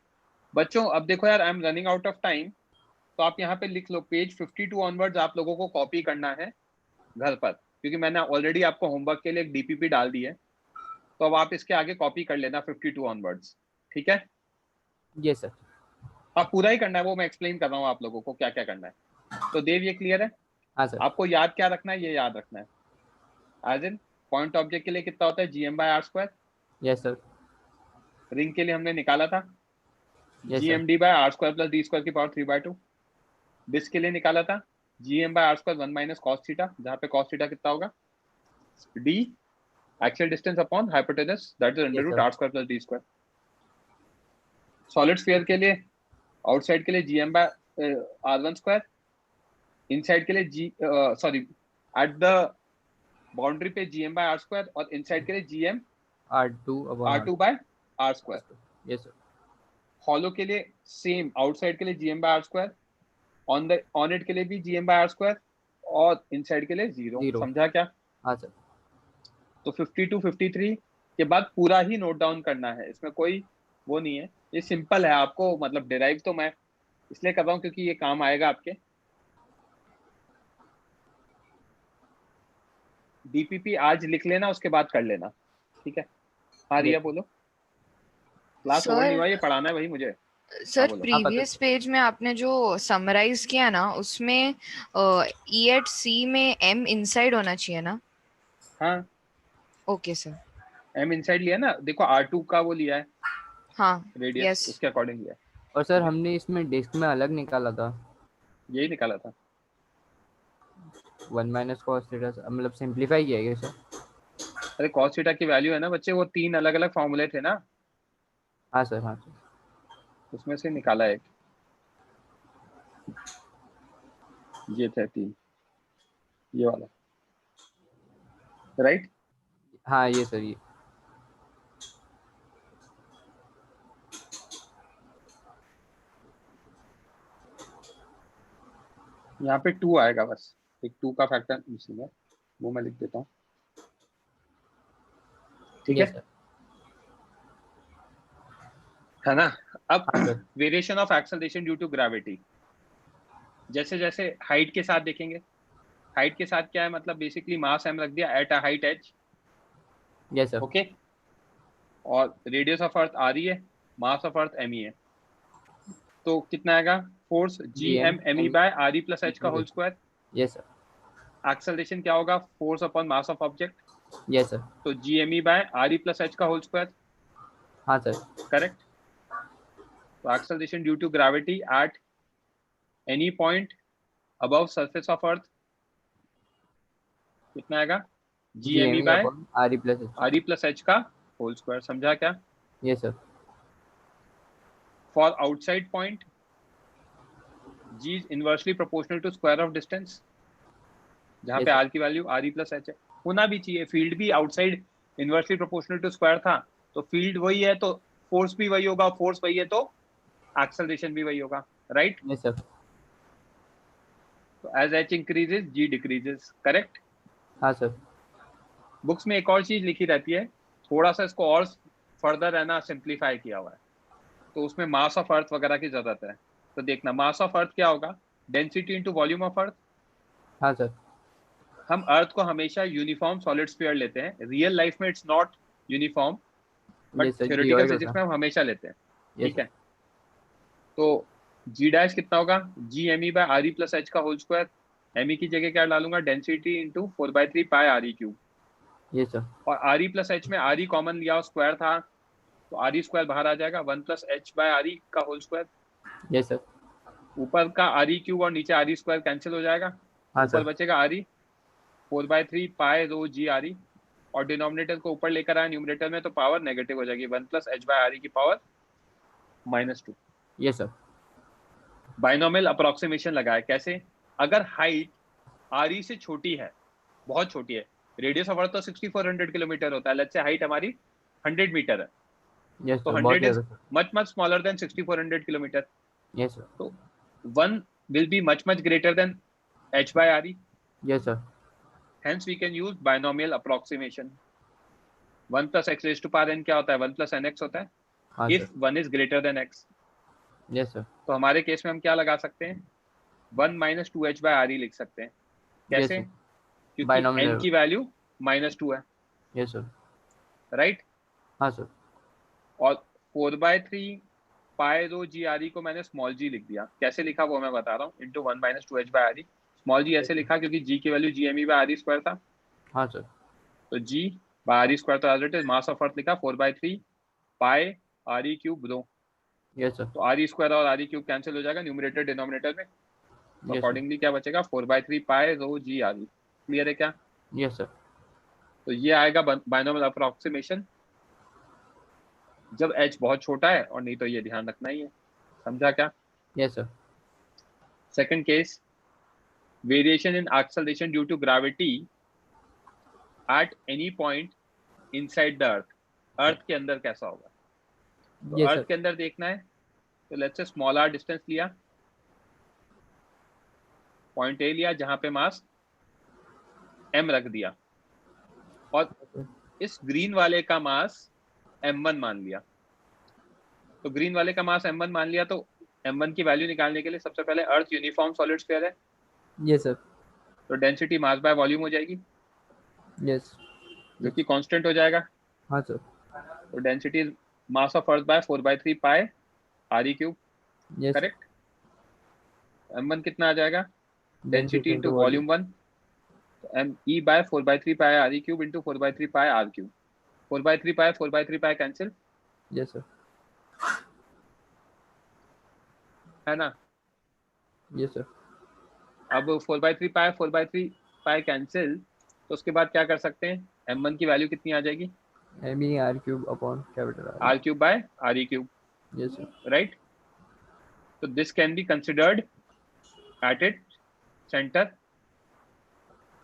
बच्चों अब देखो यार, I am running out of time, तो आप यहाँ पे लिख लो पेज 52 ऑनवर्ड्स आप लोगों को कॉपी करना है घर पर, क्योंकि मैंने ऑलरेडी आपको होमवर्क के लिए एक डीपीपी डाल दी है, तो अब आप इसके आगे कॉपी कर लेना 52 ऑनवर्ड्स. ठीक है? Yes sir. आप पूरा ही करना है, वो मैं एक्सप्लेन कर रहा हूँ आप लोगों को क्या क्या करना है. तो देव ये क्लियर है? हाँ सर. आपको याद क्या रखना है, ये याद रखना है. एज इन पॉइंट ऑब्जेक्ट के लिए कितना होता है, gm by r square. Yes sir. Ring के लिए हमने निकाला था yes sir. gmd by r square plus d square की पावर 3/2. डिस्क के लिए निकाला था gm by r square 1 minus cos theta, जहाँ पे cos theta कितना होगा, d axial distance upon hypotenuse, that is under Yes, root sir. r square plus d square. Solid sphere के लिए आउटसाइड के लिए gm by r1 square, inside के लिए एट द बाउंड्री पे gm by r square और इनसाइड के लिए gm r2 by r square. Yes sir. Hollow के लिए सेम, आउटसाइड के लिए gm by r square, on it के लिए भी gm by r square और इनसाइड के लिए 0. समझा क्या? हाँ सर. तो 52 53 के बाद पूरा ही नोट डाउन करना है, इसमें कोई वो नहीं है, ये सिंपल है. आपको मतलब डिराइव तो मैं इसलिए कर रहा हूँ क्योंकि ये काम आएगा आपके. डीपीपी आज लिख लेना, उसके बाद कर लेना. ठीक है? हाँ रिया बोलो. क्लास ओवर नहीं हुआ, ये पढ़ाना है भाई मुझे. सर बोलो. प्रीवियस पेज में आपने जो समराइज किया ना, उसमें E at C में M इनसाइड होना चाहिए ना? हाँ ओके सर. m इनसाइड लिया ना, देखो r2 का वो लिया है हाँ. Radius, Yes. उसके अकॉर्डिंग लिया है. और सर हमने इसमें डिस्क में अलग निकाला था, यही निकाला था. 1 minus cos theta, मतलब सिंपलीफाई किया है सर. अरे cos थीटा की वैल्यू है ना बच्चे, वो 3 अलग अलग फॉर्मूले थे ना, हाँ सर. हाँ सर. उसमें से निकाला एक. ये थे 3, ये वाला, राइट? हाँ ये सर. ये यहाँ पे 2 आएगा बस, एक 2 का फैक्टर मिसिंग है, वो मैं लिख देता हूँ. ठीक है? yes, sir. है ना? अब हाँ sir. Variation of acceleration due to gravity, जैसे जैसे हाइट के साथ देखेंगे. हाइट के साथ क्या है, मतलब बेसिकली मास m रख दिया at a height h. Yes sir. Okay, और रेडियस ऑफ अर्थ r ही है, मास ऑफ अर्थ m ही है, तो कितना आएगा, force gm me by r plus h का whole square. Yes sir. Acceleration क्या होगा, force upon mass of object, yes sir. तो gme by r plus h का होल स्क्वायर. हाँ सर. करेक्ट? तो acceleration due to gravity at any point above surface of earth कितना आएगा, gme by r plus h. r plus h का होल स्क्वायर. समझा क्या? Yes sir. For outside point g is inversely proportional to square of distance, जहाँ Yes, पे sir. r की वैल्यू r प्लस h है. होना भी चाहिए, फील्ड भी outside inversely proportional to square था, तो फील्ड वही है तो फोर्स भी वही होगा, फोर्स वही है तो एक्सेलरेशन भी वही होगा, राइट? Yes sir. तो as h increases g decreases. Correct? हाँ सर. बुक्स में एक और चीज लिखी रहती है, थोड़ा सा इसको और फर्दर है ना सिंप्लीफाई किया हुआ है, तो उसमें मास ऑफ अर्थ वगैरह की जरूरत है. तो देखना मास ऑफ अर्थ क्या होगा, density into volume of earth. हाँ सर. हम अर्थ को हमेशा यूनिफॉर्म सॉलिड स्फीयर लेते हैं, रियल लाइफ में it's not uniform, but Yes, sir, theoretical geoid physics होता में हम हमेशा लेते हैं. Yes, ठीक है? तो g डैश कितना होगा, g me by r plus h का होल स्क्वायर. me की जगह क्या डालूंगा, density into 4/3 pi re cube. Yes sir. और re प्लस h में re कॉमन लिया, स्क्वायर था, तो re स्क्वायर बाहर आ जाएगा, 1 प्लस h बाय re का होल स्क्वायर. Yes sir. ऊपर का re क्यूब और नीचे re स्क्वायर कैंसिल हो जाएगा, हाँ ऊपर सर. बचेगा re 4/3 पाई रो जी re, और डिनोमिनेटर को ऊपर लेकर आया न्यूमरेटर में, तो पावर नेगेटिव हो जाएगी, 1 प्लस h बाय re की power -2. Yes sir. Binomial approximation लगाया. कैसे, अगर हाइट re से छोटी है, बहुत छोटी है, रेडियस ऑफ अर्थ तो 6400 किलोमीटर होता है, लेट्स से हाइट हमारी 100 मीटर है, यस तो sir. 100 is much much smaller than 6400 kilometre. Yes sir. तो 1 will be much greater than h by re. Yes sir. Hence we can use binomial approximation. 1 plus x raised to power n क्या होता है? 1 plus nx होता है. हाँ If sir. 1 is greater than x. Yes sir. तो हमारे केस में हम क्या लगा सकते हैं? 1 minus 2h by re लिख सकते हैं. कैसे? Yes, क्योंकि Binomial. n की वैल्यू -2 है. Yes sir. राइट? हाँ सर. और 4/3 पाई रो जी आर ई को मैंने स्मॉल जी लिख दिया. कैसे लिखा वो मैं बता रहा हूँ. Into 1 minus 2h by re. Small g ऐसे लिखा क्योंकि g की value GME by re square था. हाँ सर. तो g by re स्क्वायर तो as it is mass of earth लिखा 4/3 pi re cube rho. Yes sir. तो re स्क्वायर और re क्यूब कैंसिल हो जाएगा न्यूमरेटर डिनोमिनेटर में. तो Yes, अकॉर्डिंगली क्या बचेगा? 4/3 पाई रो जी आर ई. क्लियर है क्या? Yes sir. तो ये आएगा बाइनोमियल अप्रोक्सीमेशन जब h बहुत छोटा है, और नहीं तो ये ध्यान रखना ही है. समझा क्या? Yes sir. Second case, variation in acceleration due to gravity at any point inside the earth. Earth के अंदर कैसा होगा? तो Yes अर्थ sir. के अंदर देखना है. तो let's say small r distance लिया, पॉइंट ए लिया जहां पे मास m रख दिया, और इस ग्रीन वाले का मास m1 मान लिया. तो ग्रीन वाले का मास m1 मान लिया, तो m1 की वैल्यू निकालने के लिए सबसे पहले अर्थ यूनिफॉर्म सॉलिड स्फीयर है. Yes sir. तो डेंसिटी मास बाय वॉल्यूम हो जाएगी, Yes. जो कि कांस्टेंट हो जाएगा. हाँ सर. तो density mass of earth by 4/3 pi re cube. Yes. Correct. m1 कितना आ जाएगा? Density into volume 1. तो me bye 4/3 pi re cube into 4/3 pi r cube. 4/3 pi cancel Yes sir. है ना. Yes sir. अब 4/3 पाई कैंसिल. तो उसके बाद क्या कर सकते हैं? m1 की वैल्यू कितनी आ जाएगी? Me r cube upon capital R. r cube by re cube. Yes sir. Right. तो this can be considered at it centre.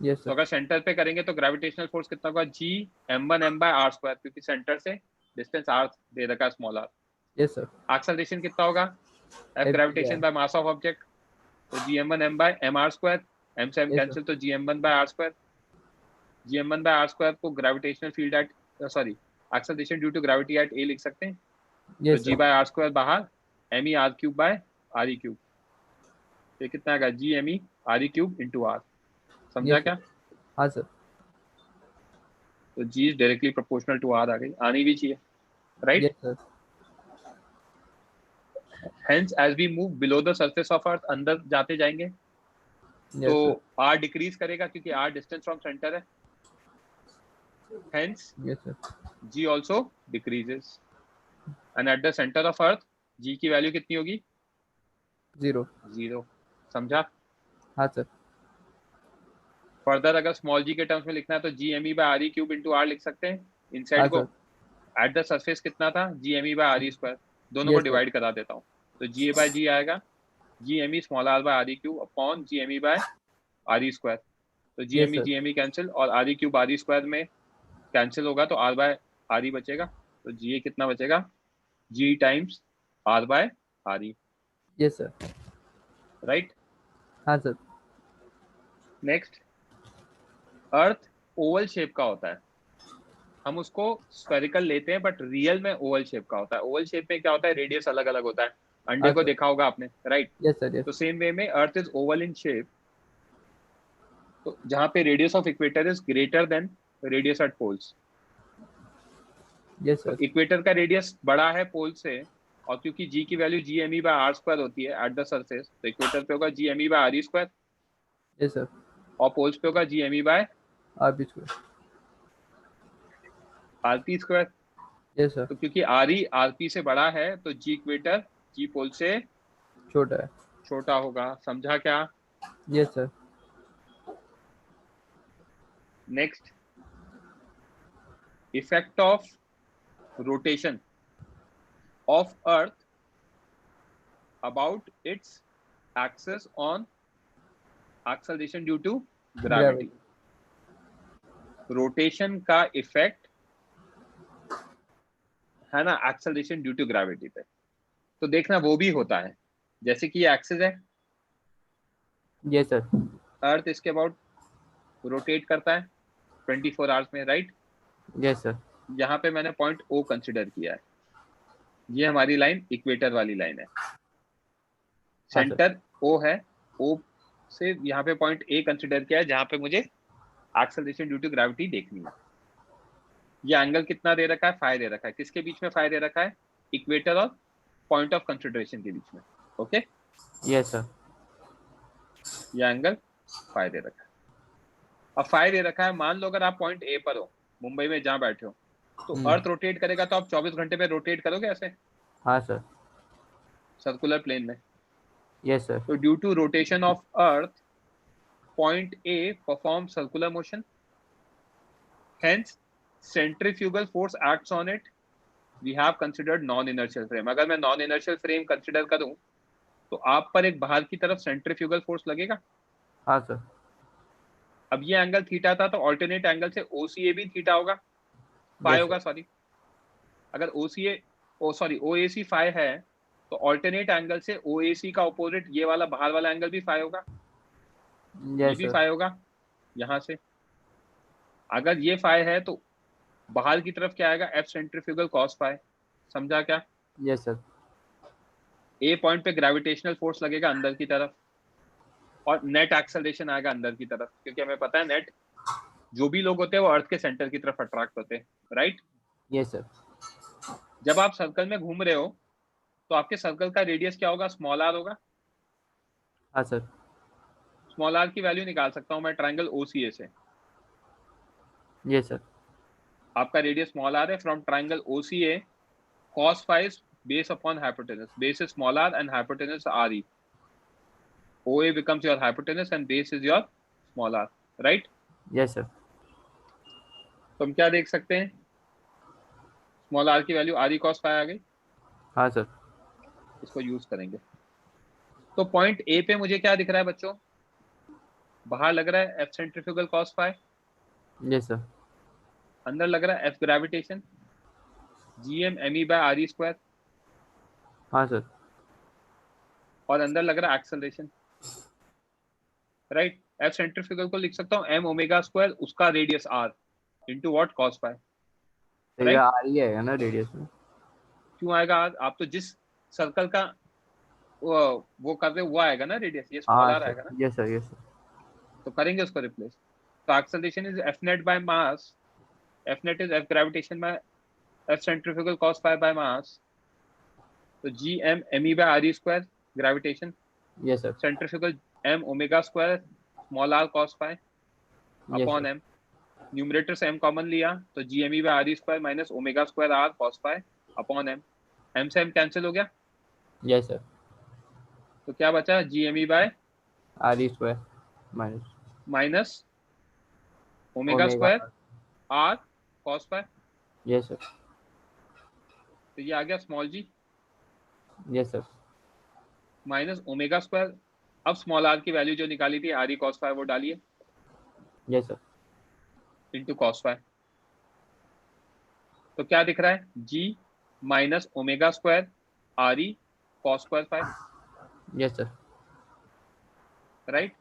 Yes तो sir. अगर सेंटर पे करेंगे तो ग्रेविटेशनल फोर्स कितना होगा? g m1 m by r square, क्योंकि सेंटर से डिस्टेंस r दे रखा है small r. Yes sir. Acceleration कितना होगा? f F gravitation by mass of object. तो g m1 m by m r square, m से m Yes, कैंसिल, तो g m1 by r square. g m1 by r square को gravitational field at sorry acceleration due to gravity at a लिख सकते हैं. Yes तो g sir. by r square बाहर me r cube by re cube. ये कितना आएगा? g me re cube into r. समझा Yes, क्या? हाँ सर. तो g is directly proportional to r आ गई. आनी भी चाहिए. Right. Yes sir. Hence as we move below the surface of earth, अंदर जाते जाएंगे Yes तो sir. r डिक्रीज करेगा क्योंकि r डिस्टेंस फ्रॉम सेंटर है. Hence Yes sir. g also decreases, and at the center of earth g की वैल्यू कितनी होगी? 0. 0. समझा? हाँ सर. फर्दर अगर स्मॉल g के टर्म्स में लिखना है तो g me by re cube into r लिख सकते हैं. हाँ इनसाइड को सर. एट द सरफेस कितना था? g me by re square. दोनों को Yes, sir. डिवाइड करा देता हूँ. तो g by g आएगा g me small r by re cube upon g me by re square. तो g Yes, me sir. g me cancel, और re क्यूब re स्क्वायर में कैंसिल होगा तो r by re बचेगा. तो g कितना बचेगा? g times r by re. Yes sir. Right. हाँ सर. नेक्स्ट, अर्थ ओवल शेप का होता है. हम उसको स्फेरिकल लेते हैं, बट रियल में ओवल शेप का होता है. ओवल शेप में क्या होता है? रेडियस अलग अलग होता है. अंडे हाँ, को सर. देखा होगा आपने. राइट. Yes sir. Yes. तो सेम वे में earth is oval in shape. तो जहाँ पे radius of equator is greater than radius at poles. Yes sir. Equator का रेडियस बड़ा है पोल से, और क्योंकि g की वैल्यू g me by r square होती है एट द सरफेस, तो इक्वेटर पे होगा g me by re square, Yes sir. और पोल्स पे होगा g me by RP square. rp square. Yes sir. तो क्योंकि re rp से बड़ा है तो g इक्वेटर g पोल से छोटा है. छोटा होगा. समझा क्या? Yes sir. Next, effect of rotation of earth about its axis on acceleration due to gravity. Rotation का इफेक्ट है ना एक्सेलरेशन ड्यू टू ग्रेविटी पे. तो देखना वो भी होता है. जैसे कि ये एक्सिस है, यस सर। अर्थ इसके अबाउट रोटेट करता है 24 आवर्स में, राइट? Yes sir. यहाँ पे मैंने पॉइंट O कंसिडर किया है, ये हमारी लाइन इक्वेटर वाली लाइन है, सेंटर O है, O से यहाँ पे पॉइंट A कंसिडर किया है जहाँ पे मुझे एक्सेलरेशन ड्यू टू ग्रेविटी देखनी है। ये एंगल कितना दे रखा है? फाई दे रखा है। किसके बीच में फाई दे रखा है? इक्वेटर और पॉइंट ऑफ कंसिडरेशन के बीच में। Okay, yes sir. ये एंगल फाई दे रखा है। अब फाई दे रखा है, मान लो अगर आप पॉइंट ए पर हो, मुंबई में जहाँ बैठे हो, तो अर्थ रोटेट करेगा तो आप 24 घंटे में रोटेट करोगे ऐसे? हाँ सर। सर्कुलर प्लेन में। Yes sir. तो due to rotation of earth, point A perform circular motion, hence centrifugal force acts on it. We have considered non inertial frame. अगर मैं नॉन इनर्शियल फ्रेम कंसिडर करूं तो आप पर एक बाहर की तरफ सेंट्रीफ्यूगल फोर्स लगेगा। हाँ सर। अब ये एंगल थीटा था तो ऑल्टरनेट एंगल से OCA भी थीटा होगा, फाई Yes, होगा, सॉरी। अगर OAC फाई है तो ऑल्टरनेट एंगल से OAC का ऑपोजिट ये वाला बाहर वाला एंगल भी फाई होगा, ये यस भी सर। फाई होगा यहाँ से। अगर ये फाई है तो बाहर की तरफ क्या आएगा? F centrifugal cos phi. समझा क्या? Yes sir. A पॉइंट पे ग्रेविटेशनल फोर्स लगेगा अंदर की तरफ और नेट एक्सेलरेशन आएगा अंदर की तरफ, क्योंकि हमें पता है नेट जो भी लोग होते हैं वो अर्थ के सेंटर की तरफ अट्रैक्ट होते हैं, राइट? Yes sir. जब आप सर्कल में घूम रहे हो तो आपके सर्कल का रेडियस क्या होगा? स्मॉल r होगा। हाँ सर। स्मॉल r की वैल्यू निकाल सकता हूं मैं ट्रायंगल OCA से। Yes sir. आपका रेडियस स्मॉल r है, from triangle OCA cos phi is base upon hypotenuse. Base is small r and hypotenuse RE. OA becomes your hypotenuse and base is your small r, right? Yes sir. तो हम क्या देख सकते हैं? स्मॉल r की वैल्यू RE cos phi आ गई। हाँ सर। इसको यूज करेंगे। तो पॉइंट A पे मुझे क्या दिख रहा है बच्चों? बाहर लग रहा है F centrifugal cos phi, yes sir. अंदर लग रहा है F gravitation, GM ME by RE square, हाँ सर। और अंदर लग रहा है एक्सेलरेशन, राइट? F सेंट्रीफ्यूगल को लिख सकता हूँ M ओमेगा स्क्वायर, उसका radius R into what? cos phi। तो ये आ रही है ना रेडियस में? क्यों आएगा R? आप तो जिस सर्कल का वो कर रहे हो वो आएगा ना रेडियस, ये स्मॉल r आएगा ना। Yes sir. Yes sir. तो करेंगे उसको रिप्लेस। तो acceleration is F net by mass, F net is F gravitation by F centrifugal cos phi by mass, तो GM ME by RE square gravitation, yes sir. Centrifugal M omega square small r cos phi upon M। Numerator से M कॉमन लिया तो GME by RE square minus omega square R cos phi upon M। M से M कैंसिल हो गया, यस सर। तो क्या बचा? GME by RE square minus omega square R cos phi। Yes sir. तो ये आ गया small g yes sir. Minus omega square. अब स्मॉल r की वैल्यू जो निकाली थी RE cos phi वो डालिए yes sir. Into cos phi। तो क्या दिख रहा है? g minus omega square RE cos square phi, yes sir. Right?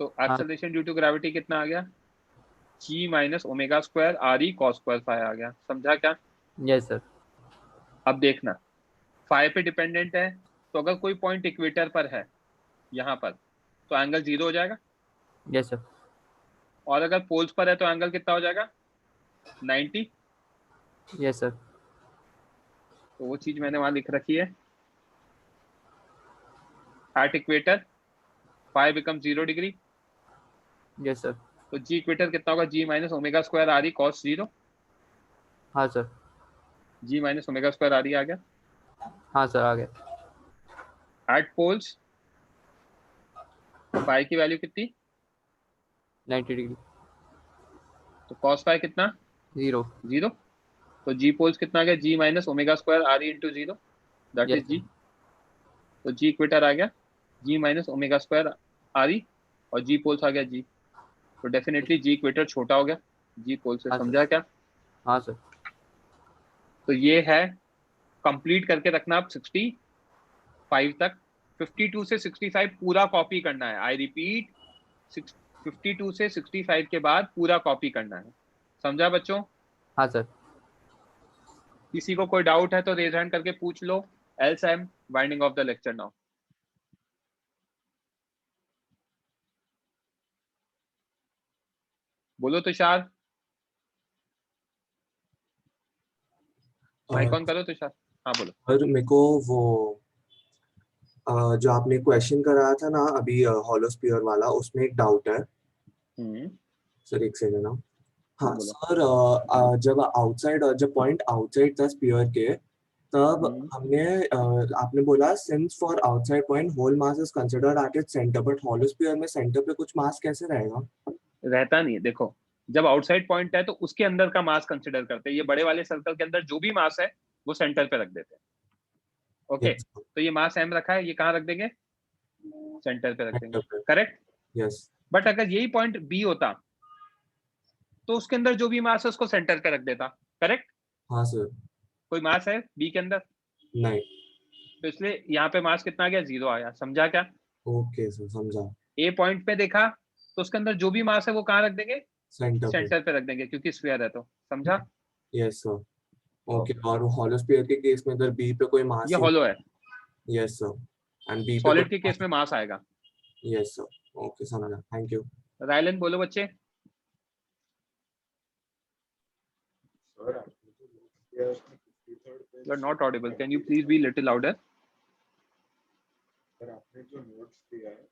तो एक्सेलरेशन ड्यू टू ग्रेविटी कितना आ गया? g minus omega square RE cos square phi आ गया। समझा क्या? Yes sir. अब देखना, फाई पे डिपेंडेंट है तो अगर कोई पॉइंट इक्वेटर पर है यहाँ पर तो एंगल 0 हो जाएगा, यस सर। और अगर पोल्स पर है तो एंगल कितना हो जाएगा? 90। Yes sir. तो वो चीज मैंने वहां लिख रखी है, at equator phi become 0 degree. Yes sir. तो जी इक्वेटर कितना होगा? G minus omega square RE cos 0। हाँ sir. G minus omega square RE आ गया। हाँ सर आ गया। एट पोल्स फाई की वैल्यू कितनी? 90 डिग्री। तो cos फाई कितना? 0। 0। तो जी पोल्स कितना आ गया? G minus omega square RE into 0, that Yes, is g. तो जी इक्वेटर आ गया g minus omega square RE, और जी पोल्स आ गया जी। तो डेफिनेटली जी इक्वेटर छोटा हो गया जी पोल से। हाँ, समझा क्या? हाँ सर। तो ये है, कंप्लीट करके रखना आप 65 तक। 52 से 65 पूरा कॉपी करना है। आई रिपीट, 52 से 65 के बाद पूरा कॉपी करना है। समझा बच्चों? हाँ सर। किसी को कोई डाउट है तो रेज हैंड करके पूछ लो, else I am winding off the lecture now. बोलो तुषार, माइक ऑन करो तुषार। हाँ बोलो। और मेरे को वो जो आपने क्वेश्चन कराया था ना अभी हॉलोस्फीयर वाला, उसमें एक डाउट है सर, एक सेकंड ना। हाँ बोलो। सर, जब आउटसाइड, जब पॉइंट आउटसाइड था स्फीयर के, तब हमने आपने बोला since for outside point whole mass is considered at its centre, but hollow sphere में सेंटर पे कुछ मास कैसे रहेगा? रहता नहीं है। देखो, जब आउटसाइड पॉइंट है तो उसके अंदर का मास कंसिडर करते हैं। ये बड़े वाले सर्कल के अंदर जो भी मास है वो सेंटर पे रख देते हैं। ओके, तो ये मास m रखा है, ये कहाँ रख देंगे? सेंटर पे रख देंगे। करेक्ट? यस। बट अगर यही पॉइंट b होता तो उसके अंदर जो भी मास है उसको सेंटर पे रख देता। करेक्ट? हाँ सर। कोई मास है b के अंदर? नहीं। तो इसलिए यहाँ पे मास कितना आ गया? 0 आया। समझा क्या? ओके सर, समझा। a पॉइंट पे देखा तो उसके अंदर जो भी मास है वो कहाँ रख देंगे? सेंटर पे रख देंगे, क्योंकि स्फीयर है। तो समझा? Yes sir. ओके, और हॉलोस्फीयर के केस में इधर बी पे कोई मास ये हॉलो है। यस सर, एंड बी पे सॉलिड के केस में मास आएगा। Yes sir. ओके समझा, थैंक यू। रायलन बोलो बच्चे। You are not audible. Can you please be little louder? Sir आपने जो नोट्स दिया है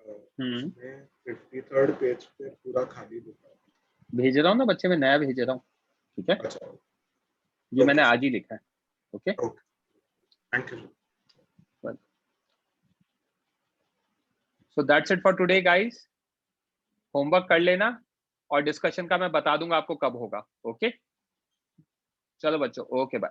उसमें 53rd पेज पे पूरा खाली लिखा है। भेज रहा हूँ ना बच्चे, मैं नया भेज रहा हूँ। ठीक है? अच्छा, ये मैंने आज ही लिखा है। Okay, thank you. So that's it for today guys. Homework कर लेना और डिस्कशन का मैं बता दूंगा आपको कब होगा। ओके, चलो बच्चों, ओके बाय।